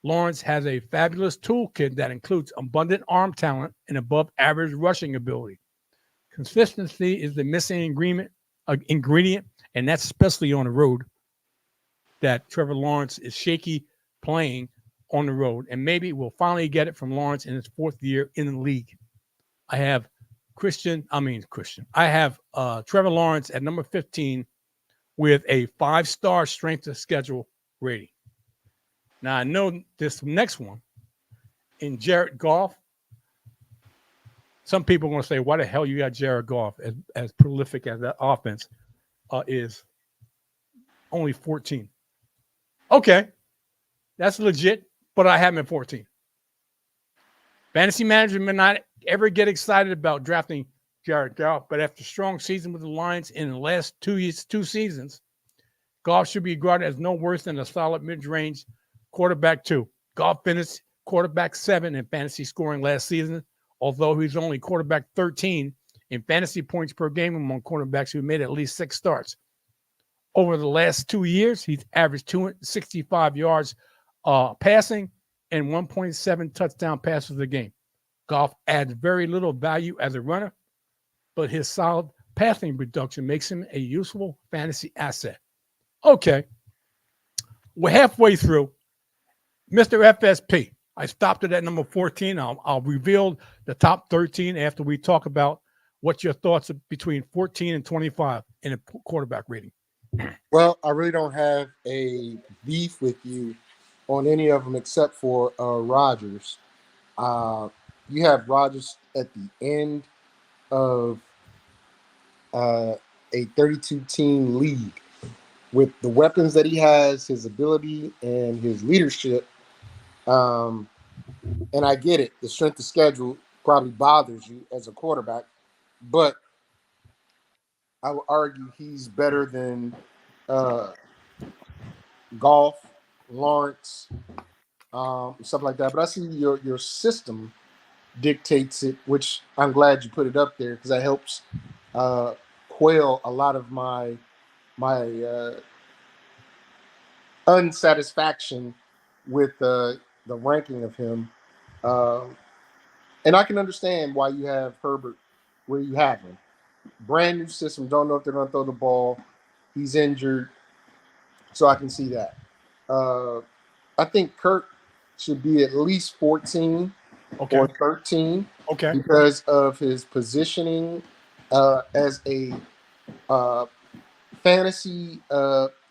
Lawrence has a fabulous toolkit that includes abundant arm talent and above-average rushing ability. Consistency is the missing ingredient, and that's especially on the road. That Trevor Lawrence is shaky playing on the road, and maybe we'll finally get it from Lawrence in his 4th year in the league. I have I have Trevor Lawrence at number 15 with a 5-star strength of schedule rating. Now, I know this next one in Jared Goff. Some people are going to say, why the hell you got Jared Goff as prolific as that offense is? Only 14. Okay, that's legit, but I have him at 14. Fantasy manager may not ever get excited about drafting Jared Goff, but after a strong season with the Lions in the last two seasons, Goff should be regarded as no worse than a solid mid-range quarterback 2. Goff finished quarterback 7 in fantasy scoring last season, although he's only quarterback 13 in fantasy points per game among quarterbacks who made at least 6 starts. Over the last 2 years, he's averaged 265 yards passing and 1.7 touchdown passes a game. Goff adds very little value as a runner, but his solid passing production makes him a useful fantasy asset. Okay, we're halfway through. Mr. FSP, I stopped it at number 14. I'll reveal the top 13 after we talk about what your thoughts are between 14 and 25 in a quarterback rating. Well, I really don't have a beef with you on any of them except for Rodgers. You have Rodgers at the end of a 32-team league with the weapons that he has, his ability, and his leadership. And I get it. The strength of schedule probably bothers you as a quarterback, but I would argue he's better than Goff, Lawrence, stuff like that. But I see your system dictates it, which I'm glad you put it up there because that helps quell a lot of my unsatisfaction with the ranking of him. And I can understand why you have Herbert where you have him. Brand new system, don't know if they're going to throw the ball. He's injured, so I can see that. I think Kirk should be at least 14 or 13 because of his positioning as a fantasy.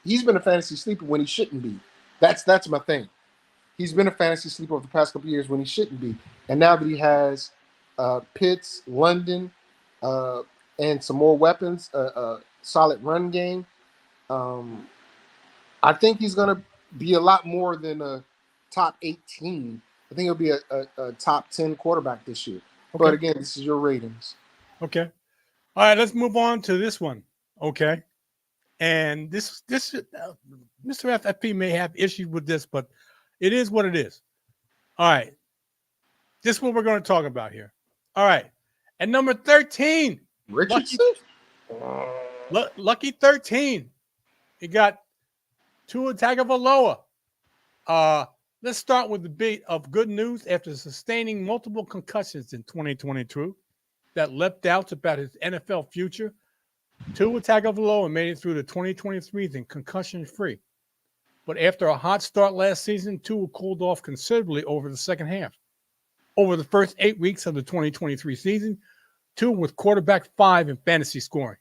He's been a fantasy sleeper when he shouldn't be. That's my thing. He's been a fantasy sleeper over the past couple of years when he shouldn't be. And now that he has Pitts, London, and some more weapons, a solid run game, I think he's going to be a lot more than a top 18. I think he'll be a top 10 quarterback this year. Okay. But again, this is your ratings. Okay. All right, let's move on to this one. Okay. And this Mr. FFP may have issues with this, but it is what it is. All right. This is what we're going to talk about here. All right. At number 13, Richardson. Lucky 13. You got Tua Tagovailoa. Let's start with the bit of good news. After sustaining multiple concussions in 2022 that left doubts about his NFL future, Tua Tagovailoa made it through the 2023 season concussion-free. But after a hot start last season, Tua cooled off considerably over the second half. Over the first 8 weeks of the 2023 season, Tua was quarterback 5 in fantasy scoring,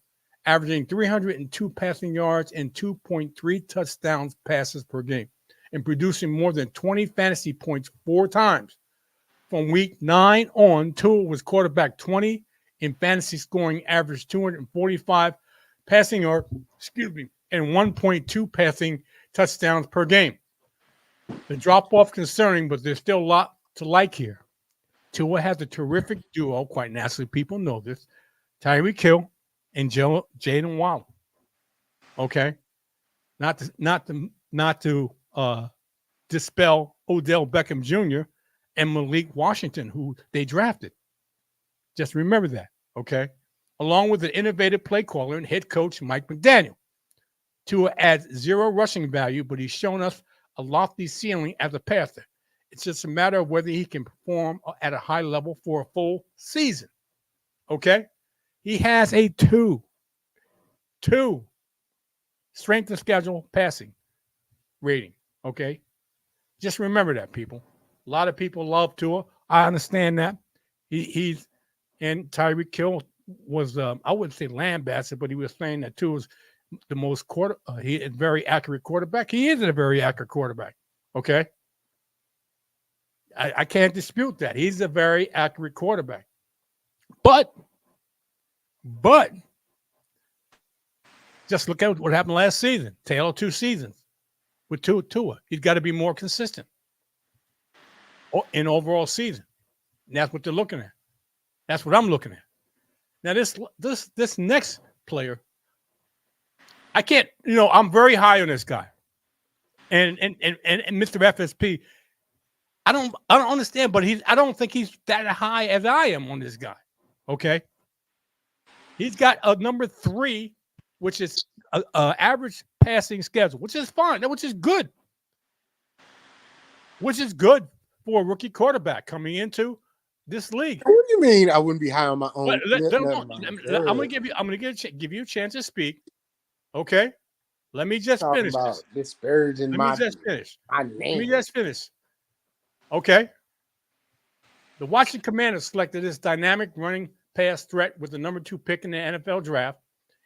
averaging 302 passing yards and 2.3 touchdowns passes per game, and producing more than 20 fantasy points 4 times. From week 9 on, Tua was quarterback 20 in fantasy scoring, averaged 245 passing yards, and 1.2 passing touchdowns per game. The drop-off concerning, but there's still a lot to like here. Tua has a terrific duo, quite naturally, people know this, Tyreek Hill and Jaden Waller. Okay? Not to dispel Odell Beckham Jr. and Malik Washington, who they drafted. Just remember that, okay? Along with the innovative play caller and head coach Mike McDaniel. Tua adds 0 rushing value, but he's shown us a lofty ceiling as a passer. It's just a matter of whether he can perform at a high level for a full season, okay? He has a two strength of schedule passing rating. Okay. Just remember that, people. A lot of people love Tua. I understand that. He's and Tyreek Hill was I wouldn't say lambasted, but he was saying that Tua was the most he is very accurate quarterback. He is a very accurate quarterback. Okay. I can't dispute that. He's a very accurate quarterback. But just look at what happened last season. Tail of 2 seasons with Tua. He's got to be more consistent in overall season. And that's what they're looking at. That's what I'm looking at. Now, this next player, I can't, I'm very high on this guy. And Mr. FSP, I don't understand, but I don't think he's that high as I am on this guy. Okay. He's got a number 3, which is a average passing schedule, which is fine, which is good. Which is good for a rookie quarterback coming into this league. What do you mean I wouldn't be high on my own? I'm gonna give you a chance to speak. Okay. Let me just finish this. Disparaging my name. Let me just finish. Okay. The Washington Commanders selected this dynamic running pass threat with the number 2 pick in the NFL draft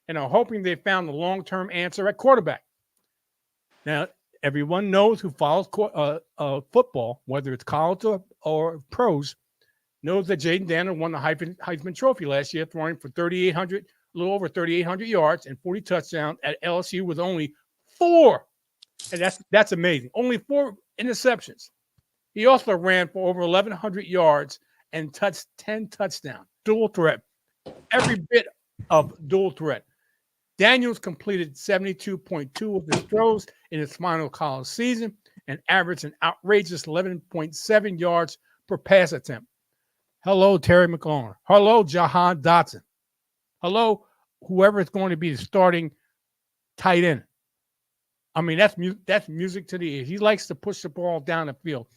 and are hoping they found the long-term answer at quarterback. Now, everyone knows who follows football, whether it's college or pros, knows that Jaden Daniels won the Heisman Trophy last year, throwing for a little over 3,800 yards and 40 touchdowns at LSU with only 4. And that's amazing. Only 4 interceptions. He also ran for over 1,100 yards and touched 10 touchdowns. Dual threat. Every bit of dual threat. Daniels completed 72.2 of his throws in his final college season and averaged an outrageous 11.7 yards per pass attempt. Hello, Terry McLaurin. Hello, Jahan Dotson. Hello, whoever is going to be the starting tight end. I mean, that's music to the ears. He likes to push the ball down the field.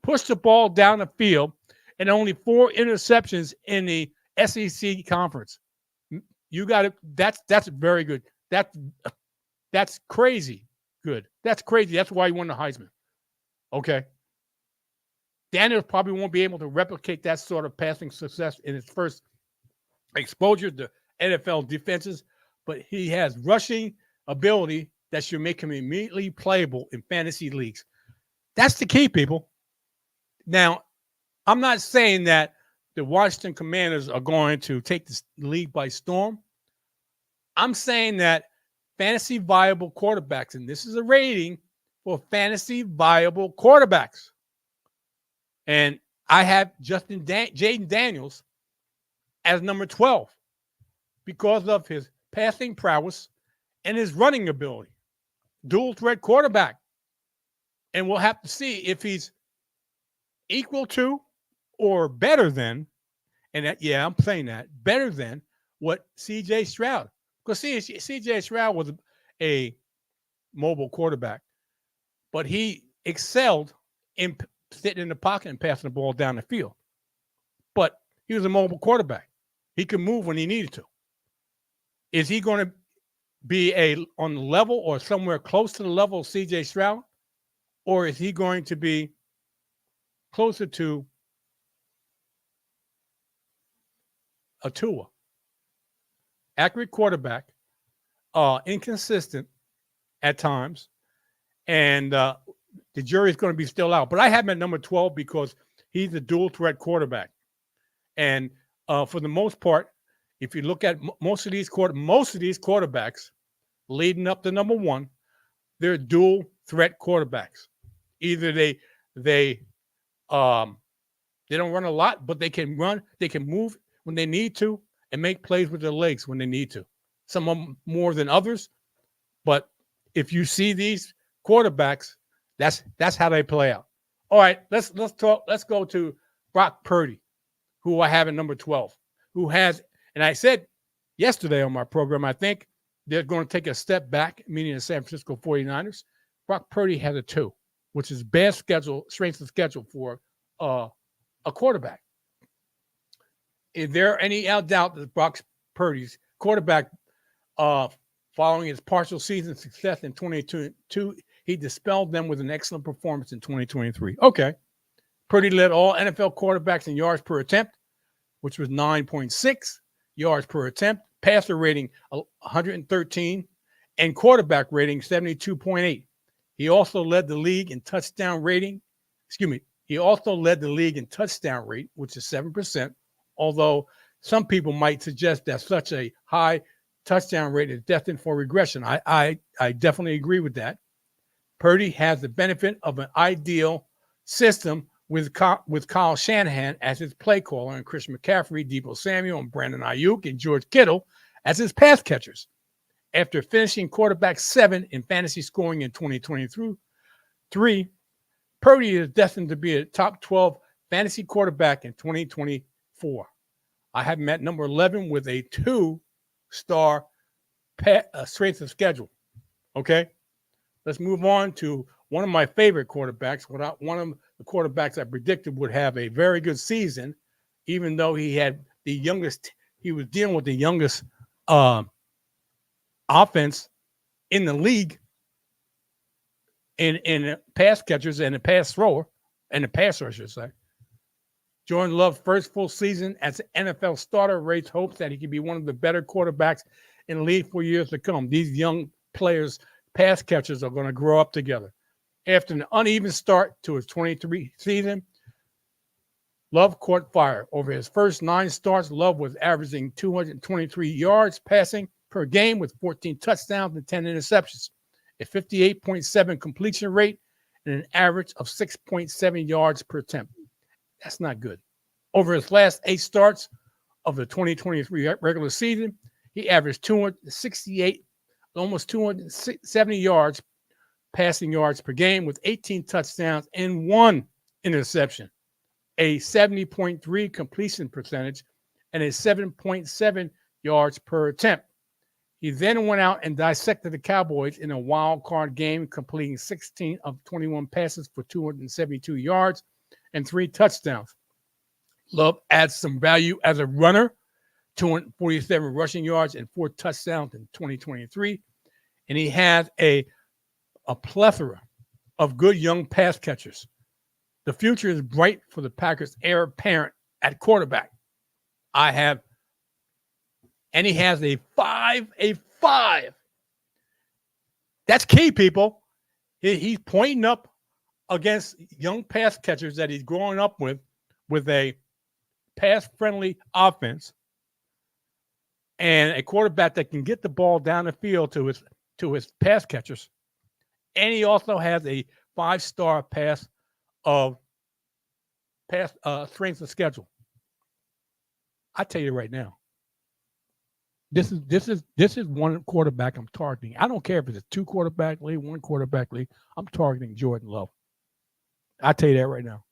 Push the ball down the field, and only 4 interceptions in the SEC conference. You got it. That's very good. That's crazy good. That's crazy. That's why he won the Heisman. Okay. Daniels probably won't be able to replicate that sort of passing success in his first exposure to NFL defenses, but he has rushing ability that should make him immediately playable in fantasy leagues. That's the key, people. Now, I'm not saying that the Washington Commanders are going to take this league by storm. I'm saying that fantasy viable quarterbacks, and this is a rating for fantasy viable quarterbacks. And I have Jaden Daniels as number 12 because of his passing prowess and his running ability. Dual threat quarterback. And we'll have to see if he's equal to or better than, and I'm saying that, better than what C.J. Stroud. Because C.J. Stroud was a mobile quarterback, but he excelled in sitting in the pocket and passing the ball down the field. But he was a mobile quarterback. He could move when he needed to. Is he going to be on the level or somewhere close to the level of C.J. Stroud? Or is he going to be closer to a Tua? Accurate quarterback, inconsistent at times, and the jury is going to be still out. But I have him at number 12 because he's a dual threat quarterback. And for the most part, if you look at most of these quarterbacks leading up to number 1, they're dual threat quarterbacks. Either they don't run a lot, but they can run, they can move when they need to, and make plays with their legs when they need to. Some of them more than others, but if you see these quarterbacks, that's how they play out. All right, let's talk. Let's go to Brock Purdy, who I have at number 12, who has, and I said yesterday on my program, I think they're going to take a step back, meaning the San Francisco 49ers. Brock Purdy has a 2, which is bad strength of schedule for a quarterback. Is there any doubt that Brock Purdy's quarterback, following his partial season success in 2022, he dispelled them with an excellent performance in 2023. Okay. Purdy led all NFL quarterbacks in yards per attempt, which was 9.6 yards per attempt, passer rating 113, and quarterback rating 72.8. He also led the league in touchdown rating. He also led the league in touchdown rate, which is 7%, although some people might suggest that such a high touchdown rate is destined for regression. I definitely agree with that. Purdy has the benefit of an ideal system with Kyle Shanahan as his play caller and Christian McCaffrey, Deebo Samuel, and Brandon Ayuk, and George Kittle as his pass catchers. After finishing quarterback 7 in fantasy scoring in 2023, Purdy is destined to be a top 12 fantasy quarterback in 2024. I have him at number 11 with a 2-star strength of schedule. Okay, let's move on to one of my favorite quarterbacks. One of the quarterbacks I predicted would have a very good season, even though he had the youngest. He was dealing with the youngest offense in the league in pass catchers and a pass thrower and a passer, I should say. Jordan Love's first full season as an NFL starter raised hopes that he could be one of the better quarterbacks in the league for years to come. These young players, pass catchers, are going to grow up together. After an uneven start to his 23 season, Love caught fire. Over his first 9 starts, Love was averaging 223 yards passing per game with 14 touchdowns and 10 interceptions, a 58.7 completion rate, and an average of 6.7 yards per attempt. That's not good. Over his last 8 starts of the 2023 regular season, he averaged 268, almost 270 yards, passing yards per game with 18 touchdowns and 1 interception, a 70.3 completion percentage, and a 7.7 yards per attempt. He then went out and dissected the Cowboys in a wild card game, completing 16 of 21 passes for 272 yards and 3 touchdowns. Love adds some value as a runner, 247 rushing yards and 4 touchdowns in 2023. And he has a plethora of good young pass catchers. The future is bright for the Packers' heir apparent at quarterback. And he has a 5. That's key, people. He's pointing up against young pass catchers that he's growing up with a pass-friendly offense and a quarterback that can get the ball down the field to his pass catchers. And he also has a 5-star strength of schedule. I tell you right now, this is one quarterback I'm targeting. I don't care if it's a 2-quarterback league, 1-quarterback league. I'm targeting Jordan Love. I tell you that right now.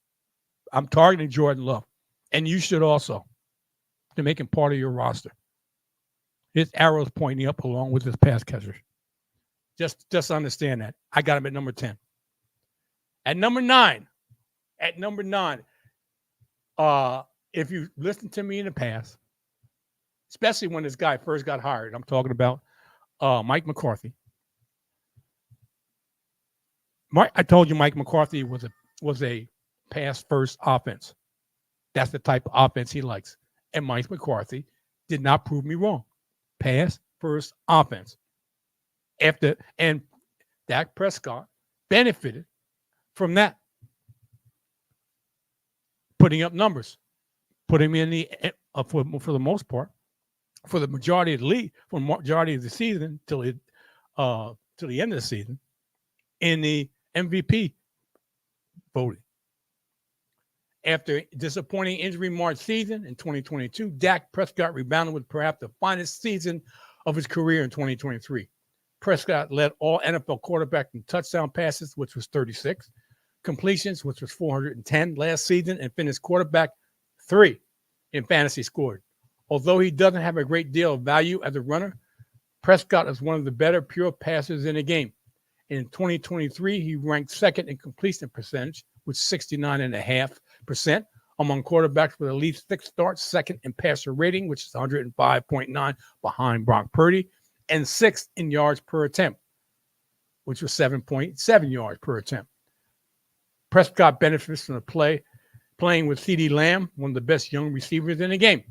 I'm targeting Jordan Love, and you should also, to make him part of your roster. His arrow's pointing up along with his pass catchers. Just understand that. I got him at number 10. At number 9, if you listened to me in the past, especially when this guy first got hired, I'm talking about Mike McCarthy. I told you Mike McCarthy was a pass-first offense. That's the type of offense he likes. And Mike McCarthy did not prove me wrong. Pass-first offense. And Dak Prescott benefited from that, putting up numbers, putting him in the for the most part, for the majority of the league, for the majority of the season till the end of the season, in the MVP voting. After a disappointing injury-marred season in 2022, Dak Prescott rebounded with perhaps the finest season of his career in 2023. Prescott led all NFL quarterbacks in touchdown passes, which was 36, completions, which was 410 last season, and finished quarterback 3 in fantasy scored. Although he doesn't have a great deal of value as a runner, Prescott is one of the better pure passers in the game. In 2023, he ranked 2nd in completion percentage with 69.5%, among quarterbacks with at least 6 starts, second in passer rating, which is 105.9 behind Brock Purdy, and 6th in yards per attempt, which was 7.7 yards per attempt. Prescott benefits from the playing with CeeDee Lamb, one of the best young receivers in the game.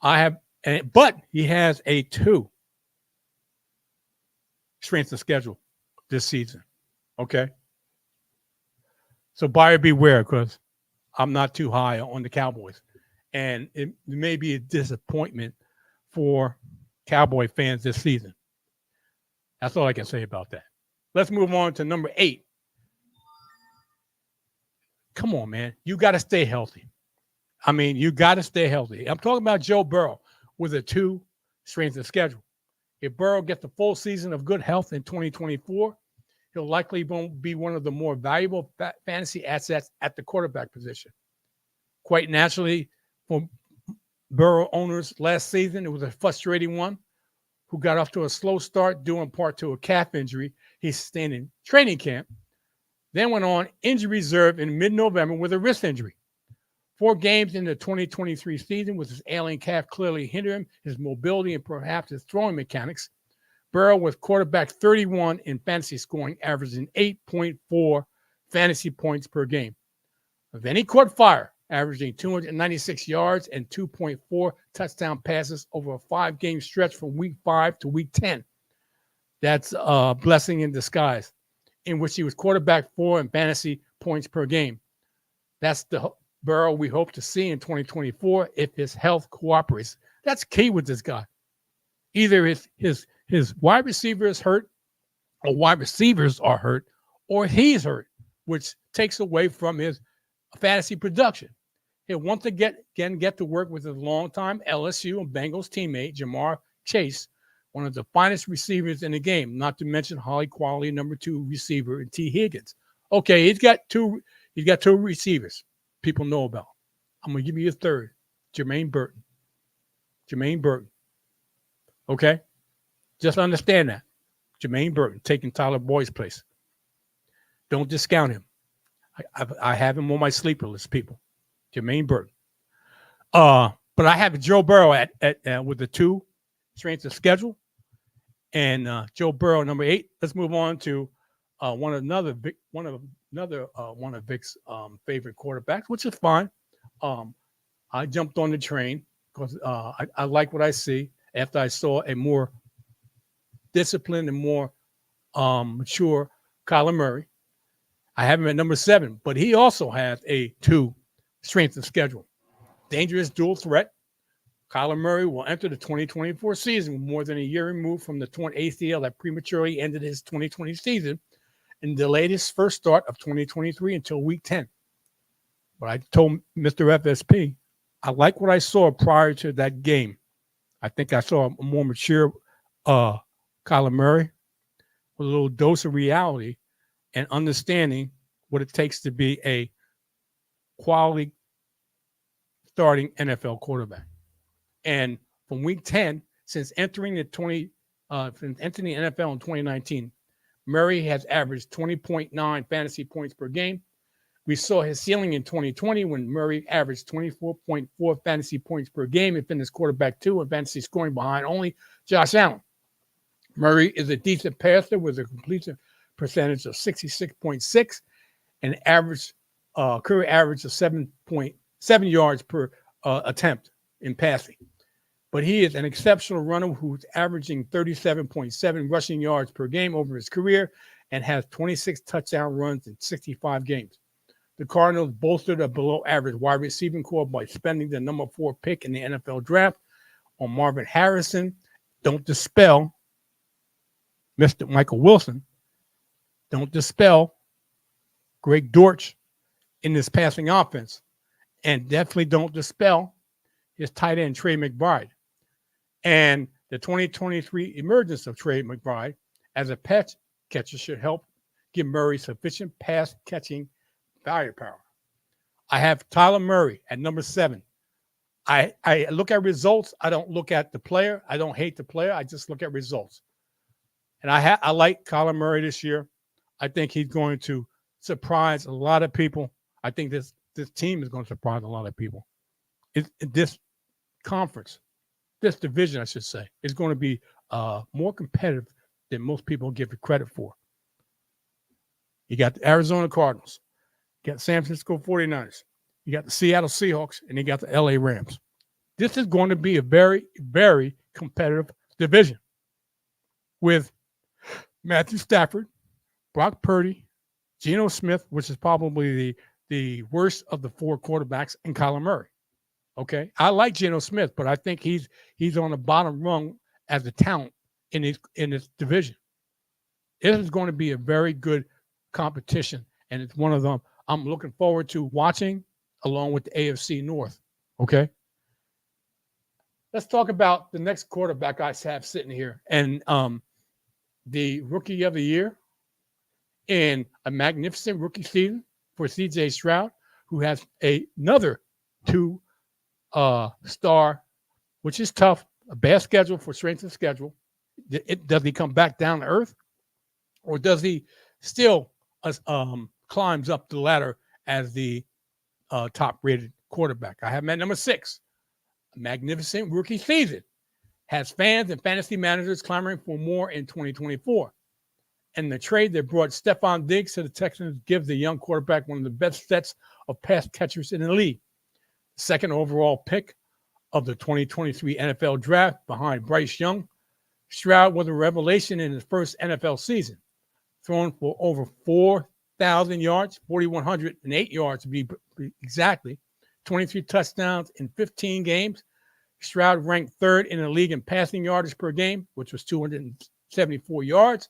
But he has a 2 strength of schedule this season. Okay. So buyer beware, because I'm not too high on the Cowboys. And it may be a disappointment for Cowboy fans this season. That's all I can say about that. Let's move on to number 8. Come on, man. You got to stay healthy. I mean, you got to stay healthy. I'm talking about Joe Burrow with a 2 strength of schedule. If Burrow gets the full season of good health in 2024, he'll likely be one of the more valuable fantasy assets at the quarterback position. Quite naturally, for Burrow owners last season, it was a frustrating one, who got off to a slow start due in part to a calf injury he sustained in training camp, then went on injury reserve in mid-November with a wrist injury. 4 games in the 2023 season with his ailing calf clearly hindering his mobility and perhaps his throwing mechanics. Burrow was quarterback 31 in fantasy scoring, averaging 8.4 fantasy points per game. Then he caught fire, averaging 296 yards and 2.4 touchdown passes over a 5-game stretch from week 5 to week 10. That's a blessing in disguise, in which he was quarterback 4 in fantasy points per game. That's the Burrow we hope to see in 2024 if his health cooperates. That's key with this guy. Either his wide receiver is hurt, or wide receivers are hurt, or he's hurt, which takes away from his fantasy production. He'll want to get to work with his longtime LSU and Bengals teammate, Jamar Chase, one of the finest receivers in the game, not to mention highly quality number 2 receiver in T. Higgins. Okay, he's got two receivers people know about. I'm going to give you a third, Jermaine Burton. Okay? Just understand that. Jermaine Burton taking Tyler Boyd's place. Don't discount him. I have him on my sleeper list, people. Jermaine Burton. But I have Joe Burrow at with the 2 strength of schedule, and Joe Burrow number 8. Let's move on to one of Vic's favorite quarterbacks, which is fine. I jumped on the train because I like what I see after I saw a more disciplined and more mature Kyler Murray. I have him at number 7, but he also has a 2 strength of schedule. Dangerous dual threat. Kyler Murray will enter the 2024 season with more than a year removed from the torn ACL that prematurely ended his 2020 season and delayed his first start of 2023 until week 10. But I told Mr. FSP, I like what I saw prior to that game. I think I saw a more mature Kyler Murray with a little dose of reality and understanding what it takes to be a quality starting NFL quarterback. And from week 10, since entering the NFL in 2019, Murray has averaged 20.9 fantasy points per game. We saw his ceiling in 2020 when Murray averaged 24.4 fantasy points per game and finished quarterback 2 in fantasy scoring behind only Josh Allen. Murray is a decent passer with a completion percentage of 66.6 and career average of 7.7 yards per attempt in passing. But he is an exceptional runner who's averaging 37.7 rushing yards per game over his career and has 26 touchdown runs in 65 games. The Cardinals bolstered a below-average wide receiving core by spending the number 4 pick in the NFL draft on Marvin Harrison. Don't dispel Mr. Michael Wilson. Don't dispel Greg Dortch in this passing offense. And definitely don't dispel his tight end, Trey McBride. And the 2023 emergence of Trey McBride as a pass catcher should help give Murray sufficient pass-catching firepower. I have Tyler Murray at number 7. I look at results. I don't look at the player. I don't hate the player. I just look at results. And I like Kyler Murray this year. I think he's going to surprise a lot of people. I think this this team is going to surprise a lot of people. This conference, this division, I should say, is going to be more competitive than most people give it credit for. You got the Arizona Cardinals, you got San Francisco 49ers, you got the Seattle Seahawks, and you got the LA Rams. This is going to be a very, very competitive division with Matthew Stafford, Brock Purdy, Geno Smith, which is probably the worst of the 4 quarterbacks, and Kyler Murray. Okay, I like Geno Smith, but I think he's on the bottom rung as a talent in his division. It is going to be a very good competition, and it's one of them I'm looking forward to watching along with the AFC North. Okay, let's talk about the next quarterback I have sitting here, and the Rookie of the Year in a magnificent rookie season for C.J. Stroud, who has another 2-star, which is tough, a bad schedule for strength of schedule. Does he come back down to earth, or does he still climbs up the ladder as the top-rated quarterback? I have him at number 6. A magnificent rookie season has fans and fantasy managers clamoring for more in 2024. And the trade that brought Stephon Diggs to the Texans gives the young quarterback one of the best sets of pass catchers in the league. Second overall pick of the 2023 NFL Draft behind Bryce Young. Stroud was a revelation in his first NFL season, throwing for over 4,000 yards, 4,108 yards to be exactly, 23 touchdowns in 15 games. Stroud ranked 3rd in the league in passing yardage per game, which was 274 yards.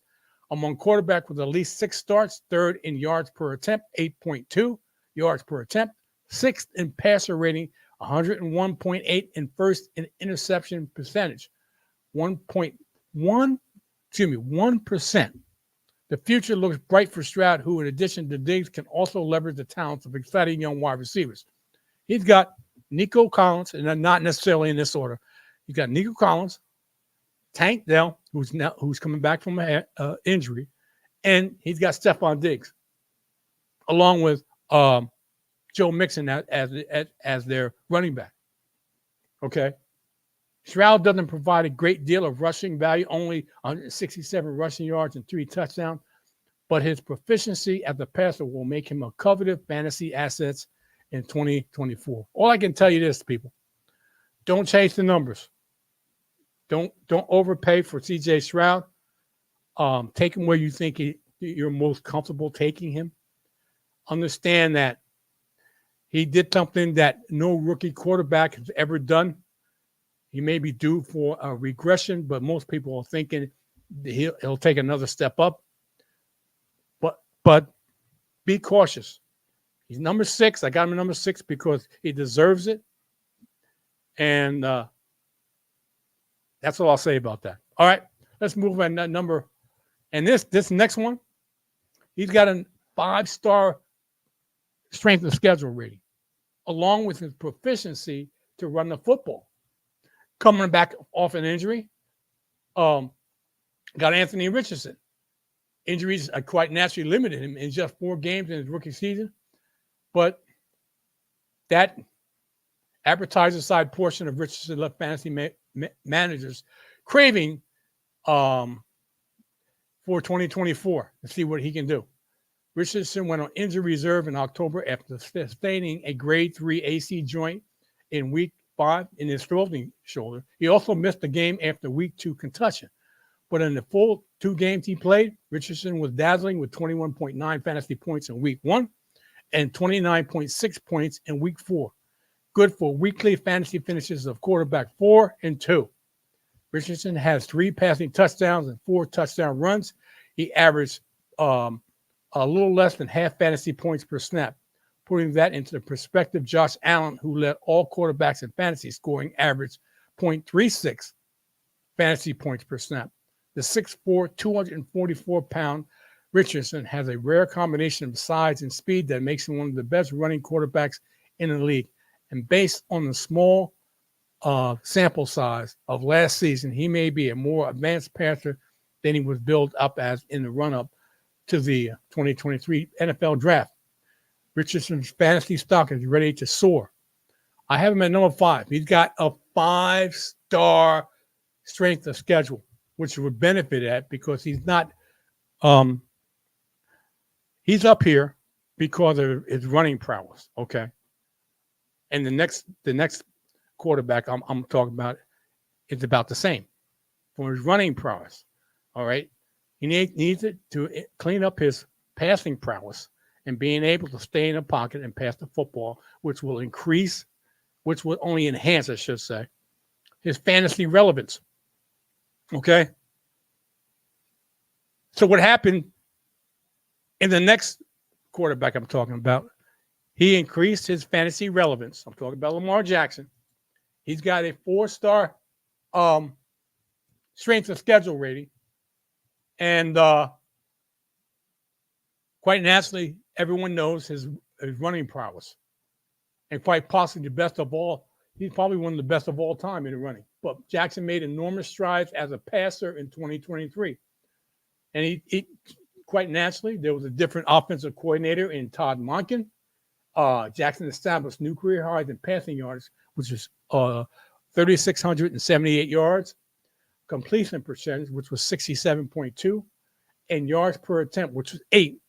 Among quarterbacks with at least 6 starts, 3rd in yards per attempt, 8.2 yards per attempt, 6th in passer rating, 101.8, and 1st in interception percentage, 1%. The future looks bright for Stroud, who, in addition to Diggs, can also leverage the talents of exciting young wide receivers. He's got Nico Collins, and not necessarily in this order. He's got Nico Collins, Tank Dell, who's coming back from an injury, and he's got Stephon Diggs, along with Joe Mixon as their running back. Okay, Stroud doesn't provide a great deal of rushing value, only 167 rushing yards and 3 touchdowns, but his proficiency as a passer will make him a coveted fantasy assets in 2024. All I can tell you this, people: don't chase the numbers. Don't overpay for C.J. Stroud. Take him where you think you're most comfortable taking him. Understand that he did something that no rookie quarterback has ever done. He may be due for a regression, but most people are thinking he'll take another step up. But be cautious. He's number 6. I got him at number 6 because he deserves it. And that's all I'll say about that. All right, let's move on that number. And this next one, he's got a 5-star strength of schedule rating, along with his proficiency to run the football. Coming back off an injury, got Anthony Richardson. Injuries are quite naturally limited him in just 4 games in his rookie season. But that advertiser side portion of Richardson left fantasy managers craving for 2024 to see what he can do. Richardson went on injury reserve in October after sustaining a grade 3 AC joint in week 5 in his throwing shoulder. He also missed the game after week 2 concussion. But in the full 2 games he played, Richardson was dazzling with 21.9 fantasy points in week 1 and 29.6 points in week 4. Good for weekly fantasy finishes of quarterback 4 and 2. Richardson has 3 passing touchdowns and 4 touchdown runs. He averaged a little less than half fantasy points per snap. Putting that into the perspective, Josh Allen, who led all quarterbacks in fantasy scoring, averaged 0.36 fantasy points per snap. The 6'4", 244-pound Richardson has a rare combination of size and speed that makes him one of the best running quarterbacks in the league. And based on the small sample size of last season, he may be a more advanced passer than he was built up as in the run-up to the 2023 NFL Draft. Richardson's fantasy stock is ready to soar. I have him at number 5. He's got a 5-star strength of schedule, which would benefit at because he's not he's up here because of his running prowess. Okay. And the next quarterback I'm talking about is about the same for his running prowess. All right. He needs it to clean up his passing prowess and being able to stay in the pocket and pass the football, which will only enhance, I should say, his fantasy relevance. Okay. So what happened in the next quarterback I'm talking about, he increased his fantasy relevance. I'm talking about Lamar Jackson. He's got a 4-star strength of schedule rating. And quite naturally, everyone knows his running prowess. And quite possibly the best of all. He's probably one of the best of all time in the running. But Jackson made enormous strides as a passer in 2023. And he quite naturally, there was a different offensive coordinator in Todd Monken. Jackson established new career highs in passing yards, which is 3,678 yards, completion percentage, which was 67.2, and yards per attempt, which was 8.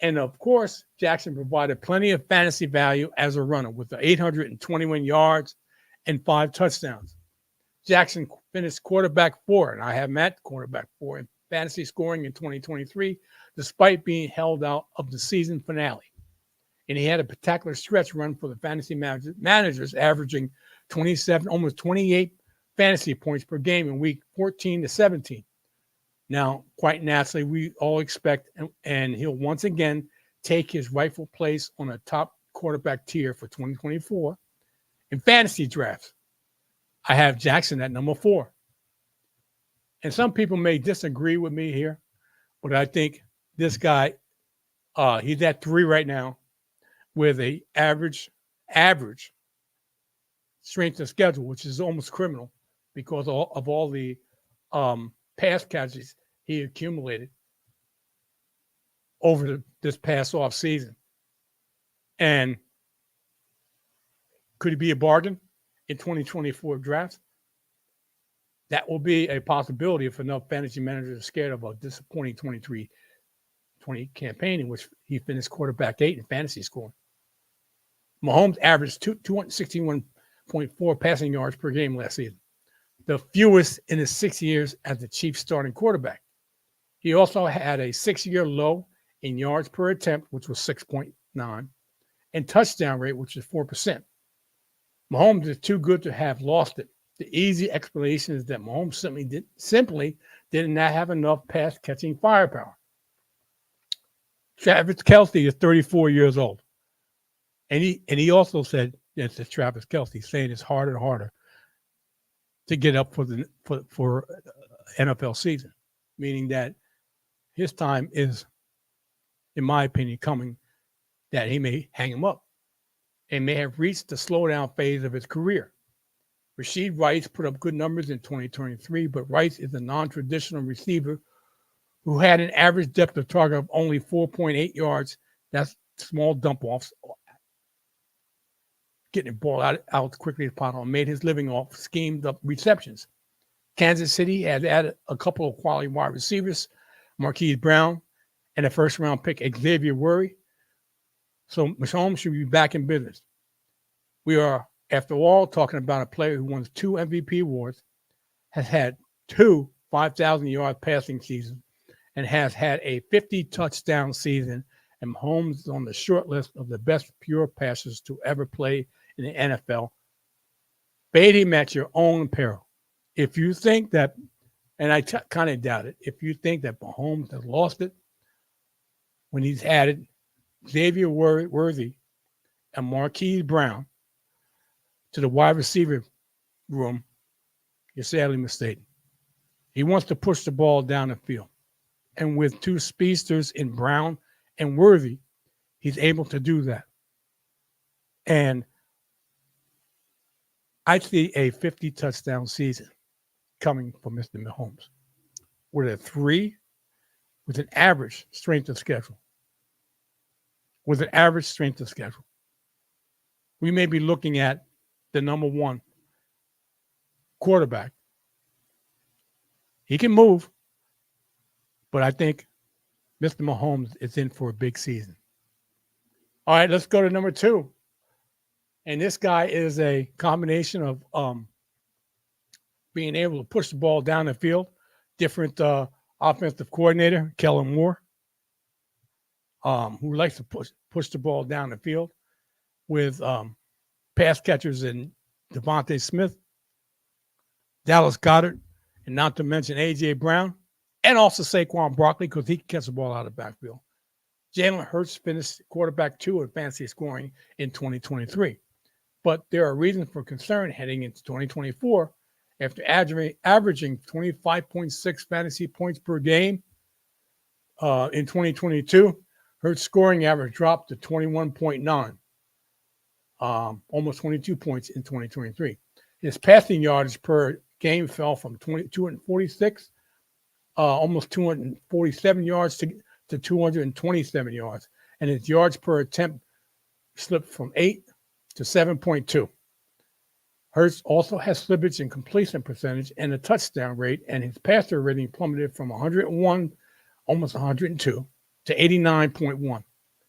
And of course, Jackson provided plenty of fantasy value as a runner with the 821 yards and 5 touchdowns. Jackson finished quarterback 4, and I have him at quarterback 4 in fantasy scoring in 2023, despite being held out of the season finale. And he had a spectacular stretch run for the fantasy managers, averaging 27, almost 28 fantasy points per game in week 14 to 17. Now, quite naturally, we all expect, and he'll once again take his rightful place on a top quarterback tier for 2024 in fantasy drafts. I have Jackson at number 4. And some people may disagree with me here, but I think this guy, he's at 3 right now with a average strength of schedule, which is almost criminal because of all the pass catches he accumulated over this past off season. And could he be a bargain in 2024 drafts? That will be a possibility if enough fantasy managers are scared of a disappointing 23-20 campaign in which he finished quarterback 8 in fantasy scoring. Mahomes averaged 261.4 passing yards per game last season, the fewest in his 6 years as the Chiefs starting quarterback. He also had a 6-year low in yards per attempt, which was 6.9, and touchdown rate, which is 4%. Mahomes is too good to have lost it. The easy explanation is that Mahomes simply did not have enough pass-catching firepower. Travis Kelce is 34 years old. And he also said, this is Travis Kelce, saying it's harder and harder to get up for NFL season, meaning that his time is, in my opinion, coming, that he may hang him up and may have reached the slowdown phase of his career. Rashid Rice put up good numbers in 2023, but Rice is a non-traditional receiver who had an average depth of target of only 4.8 yards. That's small dump-offs, getting the ball out as quickly as possible, and made his living off schemed-up receptions. Kansas City has added a couple of quality wide receivers, Marquise Brown, and a first-round pick, Xavier Worthy. So Mahomes should be back in business. We are, after all, talking about a player who won 2 MVP awards, has had 2 5,000-yard passing seasons, and has had a 50-touchdown season, and Mahomes is on the short list of the best pure passers to ever play in the NFL. Fade him at your own peril. If you think that, and I kind of doubt it, if you think that Mahomes has lost it when he's added Xavier Worthy and Marquise Brown to the wide receiver room, you're sadly mistaken. He wants to push the ball down the field. And with 2 speedsters in Brown and Worthy, he's able to do that. And I see a 50-touchdown season coming from Mr. Mahomes with a 3, with an average strength of schedule, with an average strength of schedule. We may be looking at the number one quarterback. He can move, but I think Mr. Mahomes is in for a big season. All right, let's go to number two. And this guy is a combination of being able to push the ball down the field. Different offensive coordinator, Kellen Moore, who likes to push the ball down the field with pass catchers in Devontae Smith, Dallas Goedert, and not to mention A.J. Brown, and also Saquon Barkley because he can catch the ball out of the backfield. Jalen Hurts finished quarterback 2 in fantasy scoring in 2023. But there are reasons for concern heading into 2024 after averaging 25.6 fantasy points per game in 2022. Hurts' scoring average dropped to 21.9, almost 22 points in 2023. His passing yardage per game fell from 246, almost 247 yards to 227 yards. And his yards per attempt slipped from 8 to 7.2. Hurts also has slippage in completion percentage and a touchdown rate, and his passer rating plummeted from 101, almost 102, to 89.1.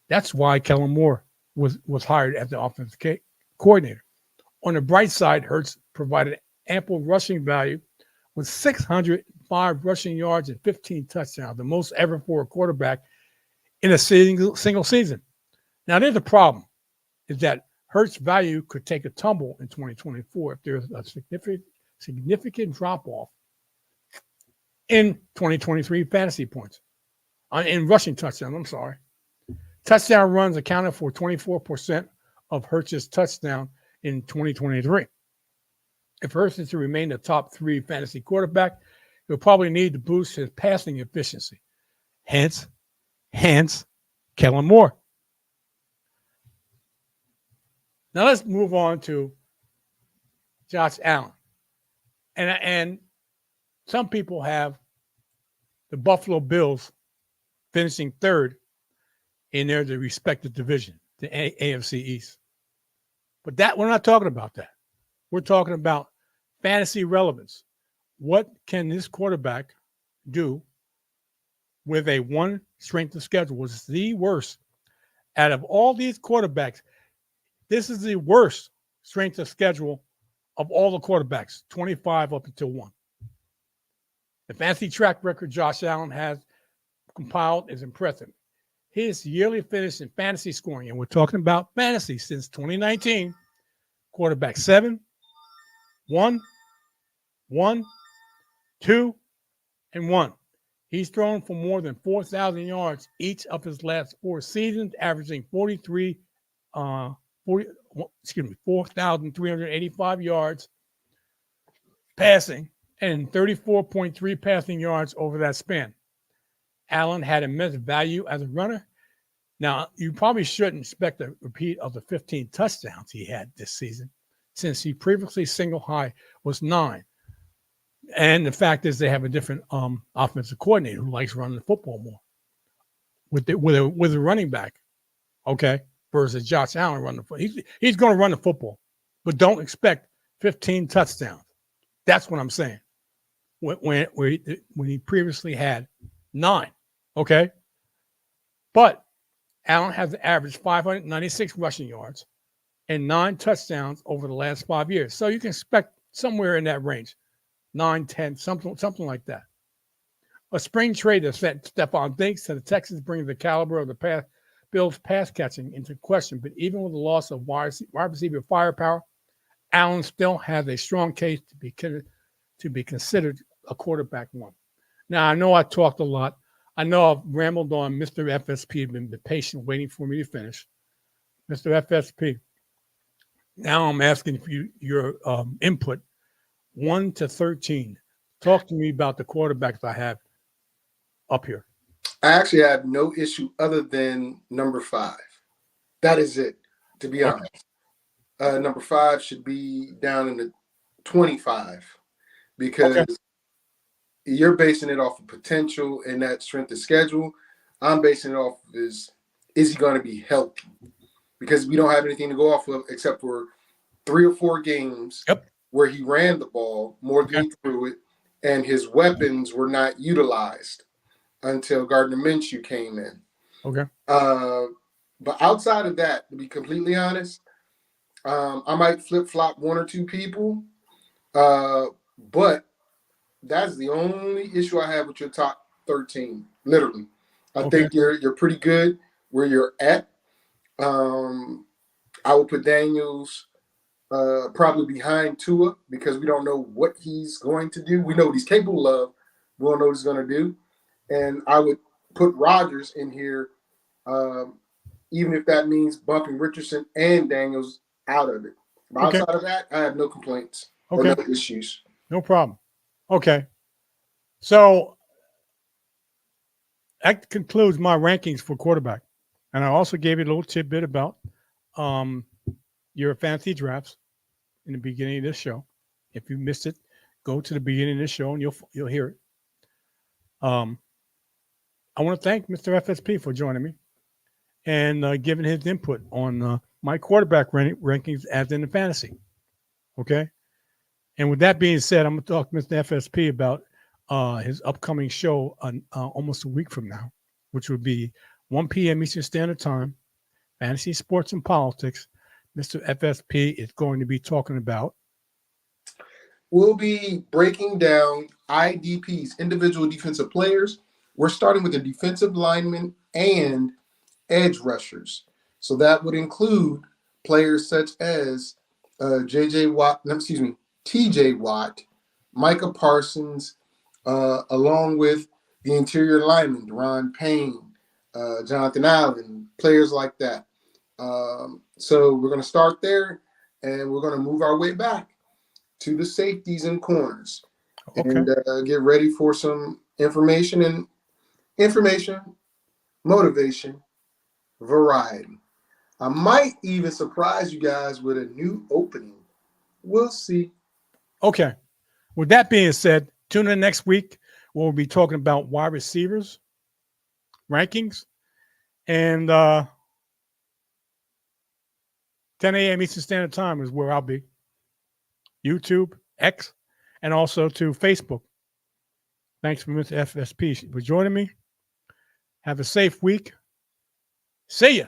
That's why Kellen Moore was hired as the offensive coordinator. On the bright side, Hurts provided ample rushing value with 605 rushing yards and 15 touchdowns, the most ever for a quarterback in a single season. Now, there's a problem, is that Hurts' value could take a tumble in 2024 if there's a significant drop-off in 2023 fantasy points, in rushing touchdowns, Touchdown runs accounted for 24% of Hurts' touchdown in 2023. If Hurts is to remain the top 3 fantasy quarterback, he'll probably need to boost his passing efficiency. Hence, Kellen Moore. Now let's move on to Josh Allen. And some people have the Buffalo Bills finishing 3rd in their respective division, the AFC East. But that we're not talking about that. We're talking about fantasy relevance. What can this quarterback do with a one strength of schedule? Was the worst out of all these quarterbacks. This is the worst strength of schedule of all the quarterbacks, 25 up until 1. The fantasy track record Josh Allen has compiled is impressive. His yearly finish in fantasy scoring, and we're talking about fantasy since 2019, quarterback 7, 1, 1, 2, and 1. He's thrown for more than 4,000 yards each of his last 4 seasons, averaging 4,385 yards passing and 34.3 passing yards over that span. Allen had immense value as a runner. Now, you probably shouldn't expect a repeat of the 15 touchdowns he had this season, since he previously single high was 9. And the fact is they have a different offensive coordinator who likes running the football more with a running back, okay, versus Josh Allen running the football. He's going to run the football, but don't expect 15 touchdowns. That's what I'm saying. When he previously had 9, okay? But Allen has averaged 596 rushing yards and 9 touchdowns over the last 5 years. So you can expect somewhere in that range, 9, 10, something like that. A spring trade that sent Stephon Diggs to the Texans brings the caliber of the Bills' pass catching into question. But even with the loss of wide receiver firepower, Allen still has a strong case to be considered a quarterback 1. Now, I know I talked a lot. I know I've rambled on. Mr. FSP has been patient waiting for me to finish. Mr. FSP, now I'm asking for your input, 1 to 13. Talk to me about the quarterbacks I have up here. I actually have no issue other than number 5. That is it, to be honest. Number 5 should be down in the 25 because you're basing it off of potential and that strength of schedule. I'm basing it off of his is he going to be healthy? Because we don't have anything to go off of except for 3 or 4 games where he ran the ball more than he threw it, and his weapons were not utilized until Gardner Minshew came in. Okay. But outside of that, to be completely honest, I might flip-flop 1 or 2 people, but that's the only issue I have with your top 13, literally. I think you're pretty good where you're at. I would put Daniels probably behind Tua because we don't know what he's going to do. We know what he's capable of. We don't know what he's going to do. And I would put Rodgers in here, even if that means bumping Richardson and Daniels out of it. But outside of that, I have no complaints or no issues. No problem. Okay. So that concludes my rankings for quarterback. And I also gave you a little tidbit about your fantasy drafts in the beginning of this show. If you missed it, go to the beginning of this show and you'll hear it. I want to thank Mr. FSP for joining me and giving his input on my quarterback rankings as in the fantasy. Okay. And with that being said, I'm going to talk to Mr. FSP about his upcoming show on almost a week from now, which would be 1 p.m. Eastern Standard Time, Fantasy, Sports, and Politics. Mr. FSP is going to be talking about. We'll be breaking down IDPs, individual defensive players. We're starting with the defensive linemen and edge rushers. So that would include players such as TJ Watt, Micah Parsons, along with the interior linemen, Deron Payne, Jonathan Allen, players like that. So we're going to start there, and we're going to move our way back to the safeties and corners, and get ready for some information, motivation, variety. I might even surprise you guys with a new opening. We'll see. Okay. With that being said, tune in next week. We'll be talking about wide receivers, rankings, and 10 a.m. Eastern Standard Time is where I'll be. YouTube, X, and also to Facebook. Thanks for Mr. FSP for joining me. Have a safe week. See ya.